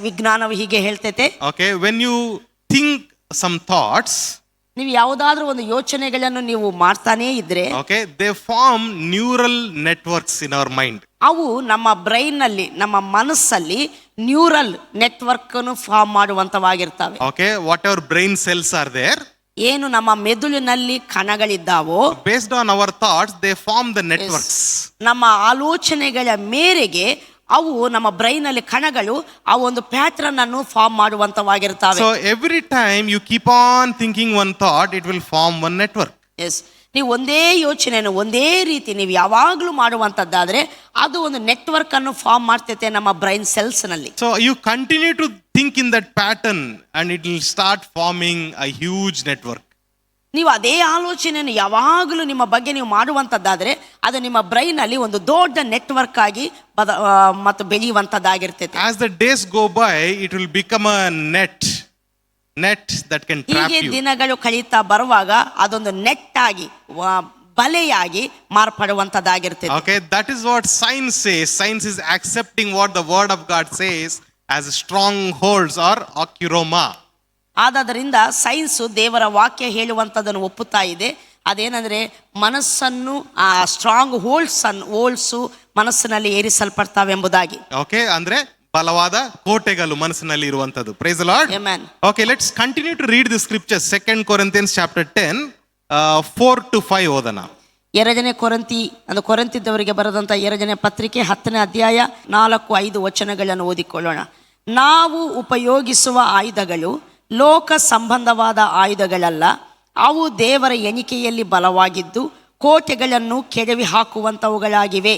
ವಿಜ್ಞಾನವು ಹೀಗೆ ಹೇಳ್ತೈತೆ. Okay, when you think some thoughts, ನೀವು ಯಾವುದಾದ್ರೂ ಒಂದು ಯೋಚನೆಗಳನ್ನು ನೀವು ಮಾಡ್ತಾನೇ ಇದ್ರೆ, okay, they form neural networks in our mind. ಅವು ನಮ್ಮ ಬ್ರೈನ್ ನಲ್ಲಿ, ನಮ್ಮ ಮನಸ್ಸಲ್ಲಿ ನ್ಯೂರಲ್ ನೆಟ್ವರ್ಕ್ ಅನ್ನು form ಮಾಡುವಂತವಾಗಿರ್ತವೆ. Okay, whatever brain cells are there, ಏನು ನಮ್ಮ ಮೆದುಳಿನಲ್ಲಿ ಕಣಗಳಿದ್ದಾವೋ, based on our thoughts they form the networks. ನಮ್ಮ ಆಲೋಚನೆಗಳ ಮೇರೆಗೆ ಅವು ನಮ್ಮ ಬ್ರೈನ್ ಅಲ್ಲಿ ಕಣಗಳು ಆ ಒಂದು ಪ್ಯಾಟರ್ನ್ ಅನ್ನು form ಮಾಡುವಂತವಾಗಿರ್ತವೆ. So every time you keep on thinking one thought, it will form one network. Yes, ನೀವು ಒಂದೇ ಯೋಚನೆಯನ್ನು ಒಂದೇ ರೀತಿ ನೀವು ಯಾವಾಗಲೂ ಮಾಡುವಂತದ್ದಾದ್ರೆ ಅದು ಒಂದು ನೆಟ್ವರ್ಕ್ ಅನ್ನು ಫಾರ್ಮ್ ಮಾಡ್ತೈತೆ ನಮ್ಮ ಬ್ರೈನ್ ಸೆಲ್ಸ್ ನಲ್ಲಿ. So you continue to think in that pattern and it will start forming a huge network. ನೀವು ಅದೇ ಆಲೋಚನೆಯನ್ನು ಯಾವಾಗಲೂ ನಿಮ್ಮ ಬಗ್ಗೆ ನೀವು ಮಾಡುವಂತದ್ದಾದ್ರೆ ಅದು ನಿಮ್ಮ ಬ್ರೈನ್ ಅಲ್ಲಿ ಒಂದು ದೊಡ್ಡ ನೆಟ್ವರ್ಕ್ ಆಗಿ ಮತ್ತು ಬೆಳೆಯುವಂತದ್ದಾಗಿರ್ತೈತೆ. As the days go by, it will become a net that can trap ಹೀಗೆ you. ದಿನಗಳು ಕಳೀತಾ ಬರುವಾಗ ಅದೊಂದು ನೆಟ್ ಆಗಿ ಬಲೆಯಾಗಿ ಮಾರ್ಪಡುವಂತದ್ದಾಗಿರ್ತೈತೆ. Okay, that is what science says. Science is accepting what the word of God says as strongholds or okuroma. ಆದದರಿಂದ science ದೇವರ ವಾಕ್ಯ ಹೇಳುವಂಥದ್ದನ್ನು ಒಪ್ಪುತ್ತಾ ಇದೆ. ಅದೇನಂದ್ರೆ ಮನಸ್ಸನ್ನು ಆ ಸ್ಟ್ರಾಂಗ್ ಹೋಲ್ಡ್ಸು ಮನಸ್ಸಿನಲ್ಲಿ ಏರಿಸಲ್ಪಡ್ತಾವೆ ಎಂಬುದಾಗಿ. Okay, ಅಂದ್ರೆ ಬಲವಾದ ಕೋಟೆಗಳು ಮನಸ್ಸಿನಲ್ಲಿ ಇರುವಂತದ್ದು. Praise the Lord. Amen. Okay, let's continue to read the scriptures. 2 Corinthians chapter 10 4 to 5 ಓದೋಣ. 2ನೇ ಕೊರಿಂಥಿ ಅಂದ್ರೆ ಕೊರಿಂಥದವರಿಗೆ ಬರೆದಂಥ 2ನೇ ಪತ್ರಿಕೆ 10ನೇ ಅಧ್ಯಾಯ 4-5 ವಚನಗಳನ್ನು ಓದಿಕೊಳ್ಳೋಣ. ನಾವು ಉಪಯೋಗಿಸುವ ಆಯುಧಗಳು ಲೋಕ ಸಂಬಂಧವಾದ ಆಯುಧಗಳಲ್ಲ, ಅವು ದೇವರ ಎಣಿಕೆಯಲ್ಲಿ ಬಲವಾಗಿದ್ದು ಕೋಟೆಗಳನ್ನು ಕೆಡವಿ ಹಾಕುವಂಥವುಗಳಾಗಿವೆ.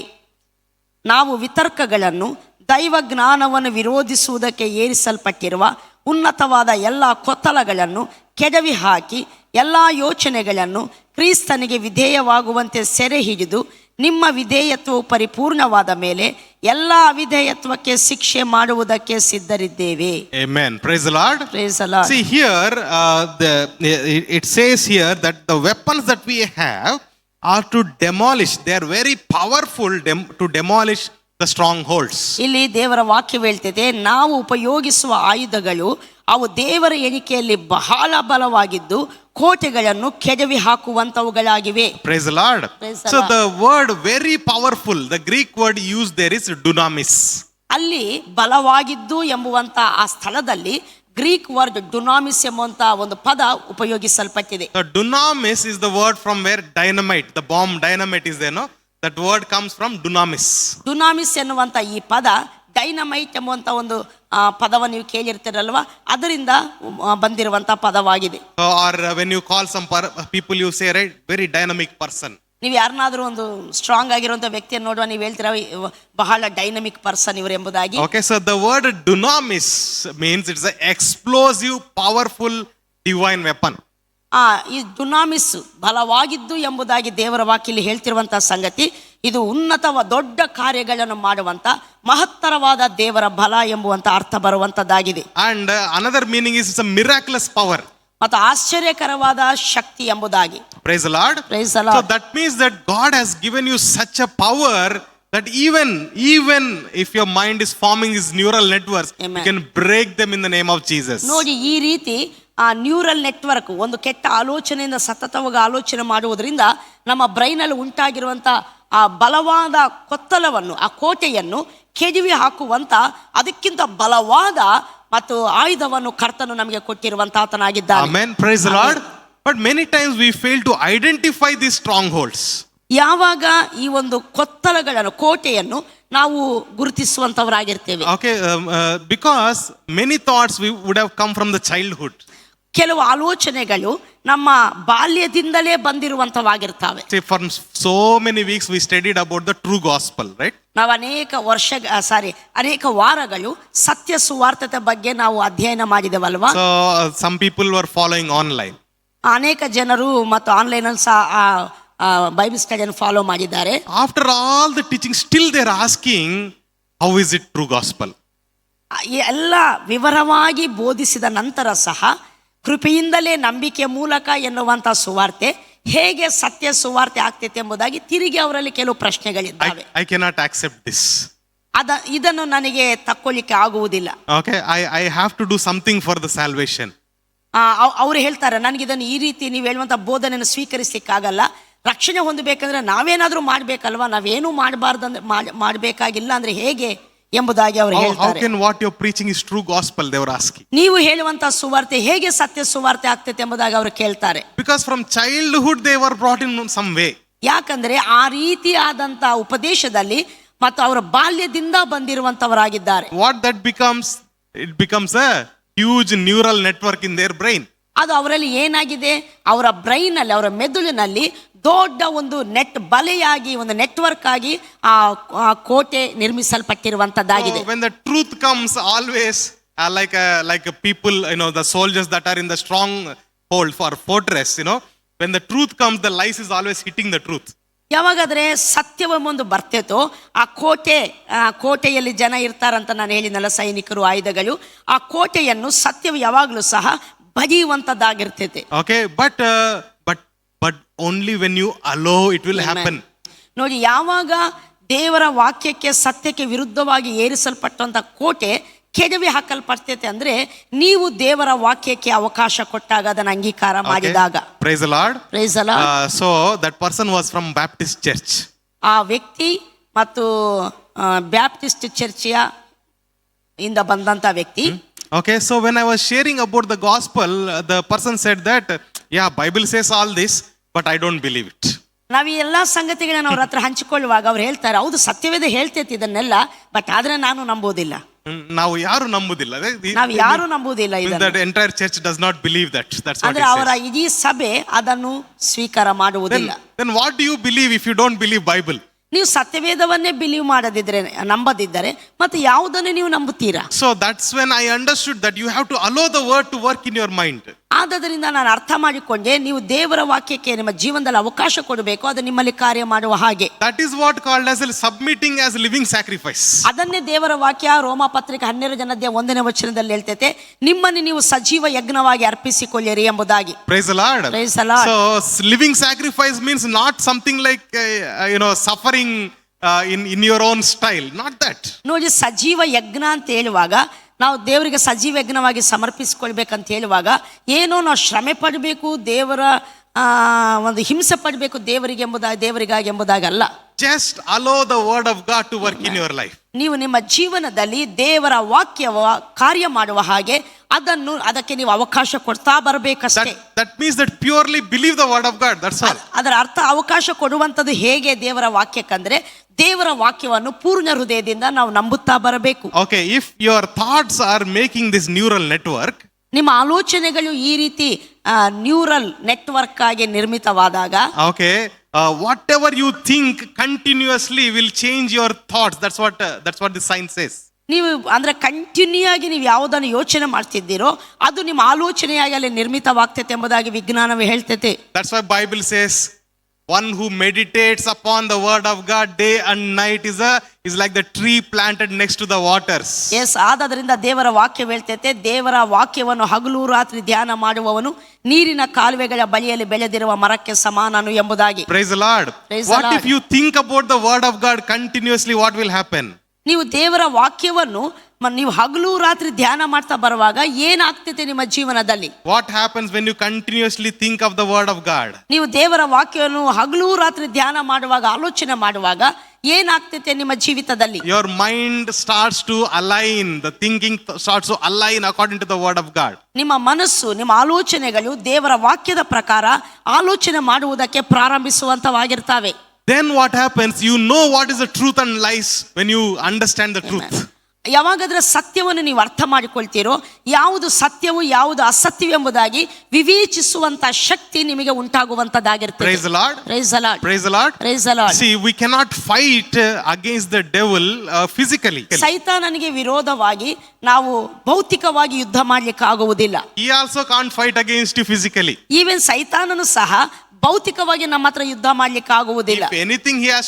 ನಾವು ವಿತರ್ಕಗಳನ್ನು, ದೈವ ಜ್ಞಾನವನ್ನು ವಿರೋಧಿಸುವುದಕ್ಕೆ ಏರಿಸಲ್ಪಟ್ಟಿರುವ ಉನ್ನತವಾದ ಎಲ್ಲ ಕೊತ್ತಲಗಳನ್ನು ಕೆಡವಿ ಹಾಕಿ ಎಲ್ಲ ಯೋಚನೆಗಳನ್ನು ಕ್ರಿಸ್ತನಿಗೆ ವಿಧೇಯವಾಗುವಂತೆ ಸೆರೆ ಹಿಡಿದು ನಿಮ್ಮ ವಿಧೇಯತ್ವವು ಪರಿಪೂರ್ಣವಾದ ಮೇಲೆ ಎಲ್ಲ ಅವಿಧೇಯತ್ವಕ್ಕೆ ಶಿಕ್ಷೆ ಮಾಡುವುದಕ್ಕೆ ಸಿದ್ಧರಿದ್ದೇವೆ. Amen. Praise the Lord. Praise the Lord. See here, it says here that the weapons that we have are to demolish. They are very powerful to demolish the strongholds. ಇಲ್ಲಿ ದೇವರ ವಾಕ್ಯ ಹೇಳ್ತೈತೆ, ನಾವು ಉಪಯೋಗಿಸುವ ಆಯುಧಗಳು ಅವು ದೇವರ ಎಣಿಕೆಯಲ್ಲಿ ಬಹಳ ಬಲವಾಗಿದ್ದು ಕೋಟೆಗಳನ್ನು ಕೆಡವಿ ಹಾಕುವಂತವುಗಳಾಗಿವೆ. Praise the Lord. Praise the So Lord. the word very powerful, the Greek word used there is dunamis. ಅಲ್ಲಿ ಬಲವಾಗಿದ್ದು ಎಂಬುವಂತ ಆ ಸ್ಥಳದಲ್ಲಿ ಗ್ರೀಕ್ ವರ್ಡ್ ಡುನಾಮಿಸ್ ಎಂಬುವಂತ ಒಂದು ಪದ ಉಪಯೋಗಿಸಲ್ಪಟ್ಟಿದೆ. The dunamis is the word from where dynamite, the bomb dynamite is there, no? That word comes from dunamis. ಡುನಾಮಿಸ್ ಎನ್ನುವಂತ ಈ ಪದ dynamite ಎಂಬುವಂತ ಒಂದು ಪದವನ್ನು ನೀವು ಕೇಳಿರ್ತೀರಲ್ವಾ, ಅದರಿಂದ ಬಂದಿರುವಂತ ಪದವಾಗಿದೆ. Or when you call some people, you say, right, very dynamic person. ನೀವು ಯಾರನ್ನಾದ್ರೂ ಒಂದು ಸ್ಟ್ರಾಂಗ್ ಆಗಿರುವಂತ ವ್ಯಕ್ತಿಯನ್ನು ನೋಡುವ, ನೀವು ಹೇಳ್ತೀರಾ ಬಹಳ ಡೈನಮಿಕ್ ಪರ್ಸನ್ ಇವರು ಎಂಬುದಾಗಿ. Okay, so the word dunamis means it's an explosive, powerful, divine weapon. ಈ ಡುನಾಮಿಸ್ ಬಲವಾಗಿದ್ದು ಎಂಬುದಾಗಿ ದೇವರ ವಾಕ್ಯಲ್ಲಿ ಹೇಳ್ತಿರುವಂತಹ ಸಂಗತಿ, ಇದು ದೊಡ್ಡ ಕಾರ್ಯಗಳನ್ನು ಮಾಡುವಂತ ಮಹತ್ತರವಾದ ದೇವರ ಬಲ ಎಂಬುವಂತ ಅರ್ಥ ಬರುವಂತದ್ದಾಗಿದೆ. And another meaning is it's a miraculous power. ಮತ್ತು ಆಶ್ಚರ್ಯಕರವಾದ ಶಕ್ತಿ ಎಂಬುದಾಗಿ. Praise the Lord. Praise the Lord. So that means that God has given you such a power that even if your mind is forming these neural networks, Amen. you can break them in the name of Jesus. ನೋಡಿ, ಈ ರೀತಿ ಆ neural network ಒಂದು ಕೆಟ್ಟ ಆಲೋಚನೆಯಿಂದ ಸತತವಾಗಿ ಆಲೋಚನೆ ಮಾಡುವುದರಿಂದ ನಮ್ಮ ಬ್ರೈನ್ ಅಲ್ಲಿ ಉಂಟಾಗಿರುವಂತ ಆ ಬಲವಾದ ಕೊತ್ತಲವನ್ನು, ಆ ಕೋಟೆಯನ್ನು ಕೆಡವಿ ಹಾಕುವಂತ ಅದಕ್ಕಿಂತ ಬಲವಾದ ಮತ್ತು ಆಯುಧವನ್ನು ಕರ್ತನು ನಮಗೆ ಕೊಟ್ಟಿರುವಂತ ಆತನಾಗಿದ್ದಾನೆ. Amen. Praise the Lord. But many times we fail to identify these strongholds. ಯಾವಾಗ ಈ ಒಂದು ಕೊತ್ತಲಗಳನ್ನು, ಕೋಟೆಯನ್ನು ನಾವು ಗುರುತಿಸುವಂತವರಾಗಿರ್ತೇವೆ. Okay, because many thoughts would have come from the childhood. ಕೆಲವು ಆಲೋಚನೆಗಳು ನಮ್ಮ ಬಾಲ್ಯದಿಂದಲೇ ಬಂದಿರುವಂತವಾಗಿರ್ತವೆ. See, for so many weeks we studied about the true gospel, right? ನಾವು ಅನೇಕ ವಾರಗಳು ಸತ್ಯ ಸುವಾರ್ತೆ ಬಗ್ಗೆ ನಾವು ಅಧ್ಯಯನ ಮಾಡಿದೆವಲ್ವಾ. So some people were following online. ಅನೇಕ ಜನರು ಮತ್ತು ಆನ್ಲೈನ್ ಅಲ್ಲಿ ಬೈಬಲ್ ಸ್ಟಡಿಯನ್ನು ಫಾಲೋ ಮಾಡಿದ್ದಾರೆ. After all the teaching, still they are asking, how is it true gospel? ಎಲ್ಲ ವಿವರವಾಗಿ ಬೋಧಿಸಿದ ನಂತರ ಸಹ ಕೃಪೆಯಿಂದಲೇ ನಂಬಿಕೆ ಮೂಲಕ ಎನ್ನುವಂತ ಸುವಾರ್ತೆ ಹೇಗೆ ಸತ್ಯ ಸುವಾರ್ತೆ ಆಗ್ತೈತೆ ಎಂಬುದಾಗಿ ತಿರುಗಿ ಅವರಲ್ಲಿ ಕೆಲವು ಪ್ರಶ್ನೆಗಳಿದ್ದಾವೆ. I cannot accept this. ಇದನ್ನು ನನಗೆ ತಕ್ಕೊಳ್ಳಿಕ್ಕೆ ಆಗುವುದಿಲ್ಲ. Okay, I have to do something for the salvation. ಅವ್ರು ಹೇಳ್ತಾರೆ, ನನಗಿದನ್ನು ಈ ರೀತಿ ನೀವು ಹೇಳುವಂಥ ಬೋಧನೆಯನ್ನು ಸ್ವೀಕರಿಸಲಿಕ್ಕಾಗಲ್ಲ. ರಕ್ಷಣೆ ಹೊಂದಬೇಕಂದ್ರೆ ನಾವೇನಾದರೂ ಮಾಡಬೇಕಲ್ವಾ, ನಾವೇನು ಮಾಡಬಾರ್ದಂದ್ರೆ ಮಾಡಬೇಕಾಗಿಲ್ಲ ಅಂದ್ರೆ ಹೇಗೆ ಎಂಬುದಾಗಿ ಅವರು How ಹೇಳ್ತಾರೆ. can what you're preaching is true gospel? They were asking. ನೀವು ಹೇಳುವಂತ ಸುವಾರ್ತೆ ಹೇಗೆ ಸತ್ಯ ಸುವಾರ್ತೆ ಆಗ್ತೈತೆ ಎಂಬುದಾಗಿ ಅವರು ಕೇಳ್ತಾರೆ. Because from childhood they were brought in some way. ಯಾಕಂದ್ರೆ ಆ ರೀತಿಯಾದಂತ ಉಪದೇಶದಲ್ಲಿ ಮತ್ತು ಅವರ ಬಾಲ್ಯದಿಂದ ಬಂದಿರುವಂತವರಾಗಿದ್ದಾರೆ. What that becomes, it becomes a huge neural network in their brain. ಅದು ಅವರಲ್ಲಿ ಏನಾಗಿದೆ, ಅವರ ಬ್ರೈನ್ ಅಲ್ಲಿ, ಅವರ ಮೆದುಳಿನಲ್ಲಿ ದೊಡ್ಡ ಒಂದು ಬಲೆಯಾಗಿ, ಒಂದು ನೆಟ್ವರ್ಕ್ ಆಗಿ ಆ ಕೋಟೆ ನಿರ್ಮಿಸಲ್ಪಟ್ಟಿರುವಂತದ್ದಾಗಿದೆ. When the truth comes, always like a people, the soldiers that are in the strong hold for fortress, when the truth comes, the lies is always hitting the truth. ಯಾವಾಗಾದ್ರೆ ಸತ್ಯವೊಂದು ಬರ್ತೇತೋ, ಆ ಕೋಟೆಯಲ್ಲಿ ಜನ ಇರ್ತಾರಂತ ನಾನು ಹೇಳಿನಲ್ಲ, ಸೈನಿಕರು, ಆಯುಧಗಳು, ಆ ಕೋಟೆಯನ್ನು ಸತ್ಯವು ಯಾವಾಗಲೂ ಸಹ ಬಗೆಯುವಂತದ್ದಾಗಿರ್ತೈತೆ. Okay, but only when you allow it will happen. ನೋಡಿ, ಯಾವಾಗ ದೇವರ ವಾಕ್ಯಕ್ಕೆ ಸತ್ಯಕ್ಕೆ ವಿರುದ್ಧವಾಗಿ ಏರಿಸಲ್ಪಟ್ಟಂತ ಕೋಟೆ ಕೆಡವಿ ಹಾಕಲ್ಪಡ್ತೈತೆ ಅಂದ್ರೆ ನೀವು ದೇವರ ವಾಕ್ಯಕ್ಕೆ ಅವಕಾಶ ಕೊಟ್ಟಾಗ, ಅದನ್ನು ಅಂಗೀಕಾರ ಮಾಡಿದಾಗ. Praise the Lord. Praise the Lord. So that person was from Baptist church. ಆ ವ್ಯಕ್ತಿ ಮತ್ತು ಬ್ಯಾಪ್ಟಿಸ್ಟ್ ಚರ್ಚಿಯ ಇಂದ ಬಂದಂತ ವ್ಯಕ್ತಿ. Okay, so when I was sharing about the gospel, the person said that, yeah, Bible says all this, but I don't believe it. ನಾವು ಈ ಎಲ್ಲಾ ಸಂಗತಿಗಳನ್ನ ಅವ್ರ ಹತ್ರ ಹಂಚಿಕೊಳ್ಳುವಾಗ ಅವ್ರು ಹೇಳ್ತಾರೆ, ಹೌದು ಸತ್ಯವೇದ ಹೇಳ್ತೈತಿ ಇದನ್ನೆಲ್ಲ, ಬಟ್ ಆದ್ರೆ ನಾನು ನಂಬೋದಿಲ್ಲ. ನಾವು ಯಾರು ನಂಬುದಿಲ್ಲ. ನಾವು ಯಾರು ನಂಬುವುದಿಲ್ಲ. That entire church does not believe that. That's what ಅಂದ್ರೆ ಅವರ ಇಡೀ ಸಭೆ ಅದನ್ನು ಸ್ವೀಕಾರ ಮಾಡುವುದಿಲ್ಲ. Then what do you believe if you don't believe Bible? ನೀವು ಸತ್ಯವೇದವನ್ನೇ ಬಿಲೀವ್ ಮಾಡದಿದ್ರೆ, ನಂಬದಿದ್ದರೆ ಮತ್ತೆ ಯಾವುದನ್ನು ನೀವು ನಂಬುತ್ತೀರಾ? So that's when I understood that you have to allow the word to work in your mind. ಆದ್ದರಿಂದ ನಾನು ಅರ್ಥ ಮಾಡಿಕೊಂಡೆ, ನೀವು ದೇವರ ವಾಕ್ಯಕ್ಕೆ ನಿಮ್ಮ ಜೀವನದಲ್ಲಿ ಅವಕಾಶ ಕೊಡಬೇಕು, ಅದು ನಿಮ್ಮಲ್ಲಿ ಕಾರ್ಯ ಮಾಡುವ ಹಾಗೆ. That is what called as submitting as living sacrifice. ಅದನ್ನೇ ದೇವರ ವಾಕ್ಯ ರೋಮ ಪತ್ರಿಕೆ 12:1 ಹೇಳ್ತೈತೆ, ನಿಮ್ಮನ್ನು ನೀವು ಸಜೀವ ಯಜ್ಞವಾಗಿ ಅರ್ಪಿಸಿಕೊಳ್ಳಿರಿ ಎಂಬುದಾಗಿ. Praise the Lord. Praise the Lord. So living sacrifice means not something like suffering in your own style, not that. ನೋಡಿ, ಸಜೀವ ಯಜ್ಞ ಅಂತ ಹೇಳುವಾಗ, ನಾವು ದೇವರಿಗೆ ಸಜೀವ ಯಜ್ಞವಾಗಿ ಸಮರ್ಪಿಸಿಕೊಳ್ಬೇಕಂತ ಹೇಳುವಾಗ ಏನೋ ನಾವು ಶ್ರಮೆ ಪಡಬೇಕು, ದೇವರ ಒಂದು ಹಿಂಸೆ ಪಡಬೇಕು ದೇವರಿಗಾಗಿ ಎಂಬುದಾಗಲ್ಲ. Just allow the word of God to work in your life. ನೀವು ನಿಮ್ಮ ಜೀವನದಲ್ಲಿ ದೇವರ ವಾಕ್ಯವ ಕಾರ್ಯ ಮಾಡುವ ಹಾಗೆ ಅದಕ್ಕೆ ನೀವು ಅವಕಾಶ ಕೊಡ್ತಾ ಬರಬೇಕಷ್ಟೇ. That means that purely believe the word of God. That's all. ಅದರ ಅರ್ಥ ಅವಕಾಶ ಕೊಡುವಂಥದ್ದು ಹೇಗೆ ದೇವರ ವಾಕ್ಯಕ್ಕಂದ್ರೆ, ದೇವರ ವಾಕ್ಯವನ್ನು ಪೂರ್ಣ ಹೃದಯದಿಂದ ನಾವು ನಂಬುತ್ತಾ ಬರಬೇಕು. Okay, if your thoughts are making this neural network, ನಿಮ್ಮ ಆಲೋಚನೆಗಳು ಈ ರೀತಿ ನ್ಯೂರಲ್ ನೆಟ್ವರ್ಕ್ ಆಗಿ ನಿರ್ಮಿತವಾದಾಗ, okay, whatever you think continuously will change your thoughts. That's what the science says. ನೀವು ಅಂದ್ರೆ ಕಂಟಿನ್ಯೂ ಆಗಿ ನೀವು ಯಾವುದನ್ನು ಯೋಚನೆ ಮಾಡ್ತಿದ್ದೀರೋ ಅದು ನಿಮ್ಮ ಆಲೋಚನೆಯಾಗಿ ಅಲ್ಲಿ ನಿರ್ಮಿತವಾಗ್ತೈತೆ ಎಂಬುದಾಗಿ ವಿಜ್ಞಾನವೇ ಹೇಳ್ತೈತೆ. That's why Bible says one who meditates upon the word of God day and night is like the tree planted next to the waters. Yes, ಆದದರಿಂದ ದೇವರ ವಾಕ್ಯ ಹೇಳ್ತೈತೆ, ದೇವರ ವಾಕ್ಯವನ್ನು ಹಗಲು ರಾತ್ರಿ ಧ್ಯಾನ ಮಾಡುವವನು ನೀರಿನ ಕಾಲುವೆಗಳ ಬಳಿಯಲ್ಲಿ ಬೆಳೆದಿರುವ ಮರಕ್ಕೆ ಸಮಾನನು ಎಂಬುದಾಗಿ. Praise the Lord. What if you think about the word of God continuously? What will happen? ನೀವು ದೇವರ ವಾಕ್ಯವನ್ನು ನೀವು ಹಗಲು ರಾತ್ರಿ ಧ್ಯಾನ ಮಾಡ್ತಾ ಬರುವಾಗ ಏನಾಗ್ತೈತೆ ನಿಮ್ಮ ಜೀವನದಲ್ಲಿ? What happens when you continuously think of the word of God? ನೀವು ದೇವರ ವಾಕ್ಯವನ್ನು ಹಗಲು ರಾತ್ರಿ ಧ್ಯಾನ ಮಾಡುವಾಗ, ಆಲೋಚನೆ ಮಾಡುವಾಗ ಏನಾಗ್ತೈತೆ ನಿಮ್ಮ ಜೀವಿತದಲ್ಲಿ? Your mind starts to align, the thinking starts to align according to the word of God. ನಿಮ್ಮ ಮನಸ್ಸು, ನಿಮ್ಮ ಆಲೋಚನೆಗಳು ದೇವರ ವಾಕ್ಯದ ಪ್ರಕಾರ ಆಲೋಚನೆ ಮಾಡುವುದಕ್ಕೆ ಪ್ರಾರಂಭಿಸುವಂತವಾಗಿರ್ತವೆ. Then what happens? You know what is the truth and lies when you understand the truth. ಯಾವಾಗಾದ್ರೆ ಸತ್ಯವನ್ನು ನೀವು ಅರ್ಥ ಮಾಡಿಕೊಳ್ತೀರೋ, ಯಾವುದು ಸತ್ಯವು ಯಾವುದು ಅಸತ್ಯವು ಎಂಬುದಾಗಿ ವಿವೇಚಿಸುವಂತ ಶಕ್ತಿ ನಿಮಗೆ ಉಂಟಾಗುವಂತದ್ದಾಗಿರ್ತದೆ. Praise the Lord. Praise the Lord. Praise the Lord. Praise the Lord. See, we cannot fight against the devil physically. ಸೈತಾನನಿಗೆ ವಿರೋಧವಾಗಿ ನಾವು ಭೌತಿಕವಾಗಿ ಯುದ್ಧ ಮಾಡ್ಲಿಕ್ಕೆ ಆಗುವುದಿಲ್ಲ. He also can't fight against you physically. Even ಸೈತಾನನು ಸಹ ಭೌತಿಕವಾಗಿ ನಮ್ಮ ಹತ್ರ ಯುದ್ಧ ಮಾಡ್ಲಿಕ್ಕೆ ಆಗುವುದಿಲ್ಲ. If anything he has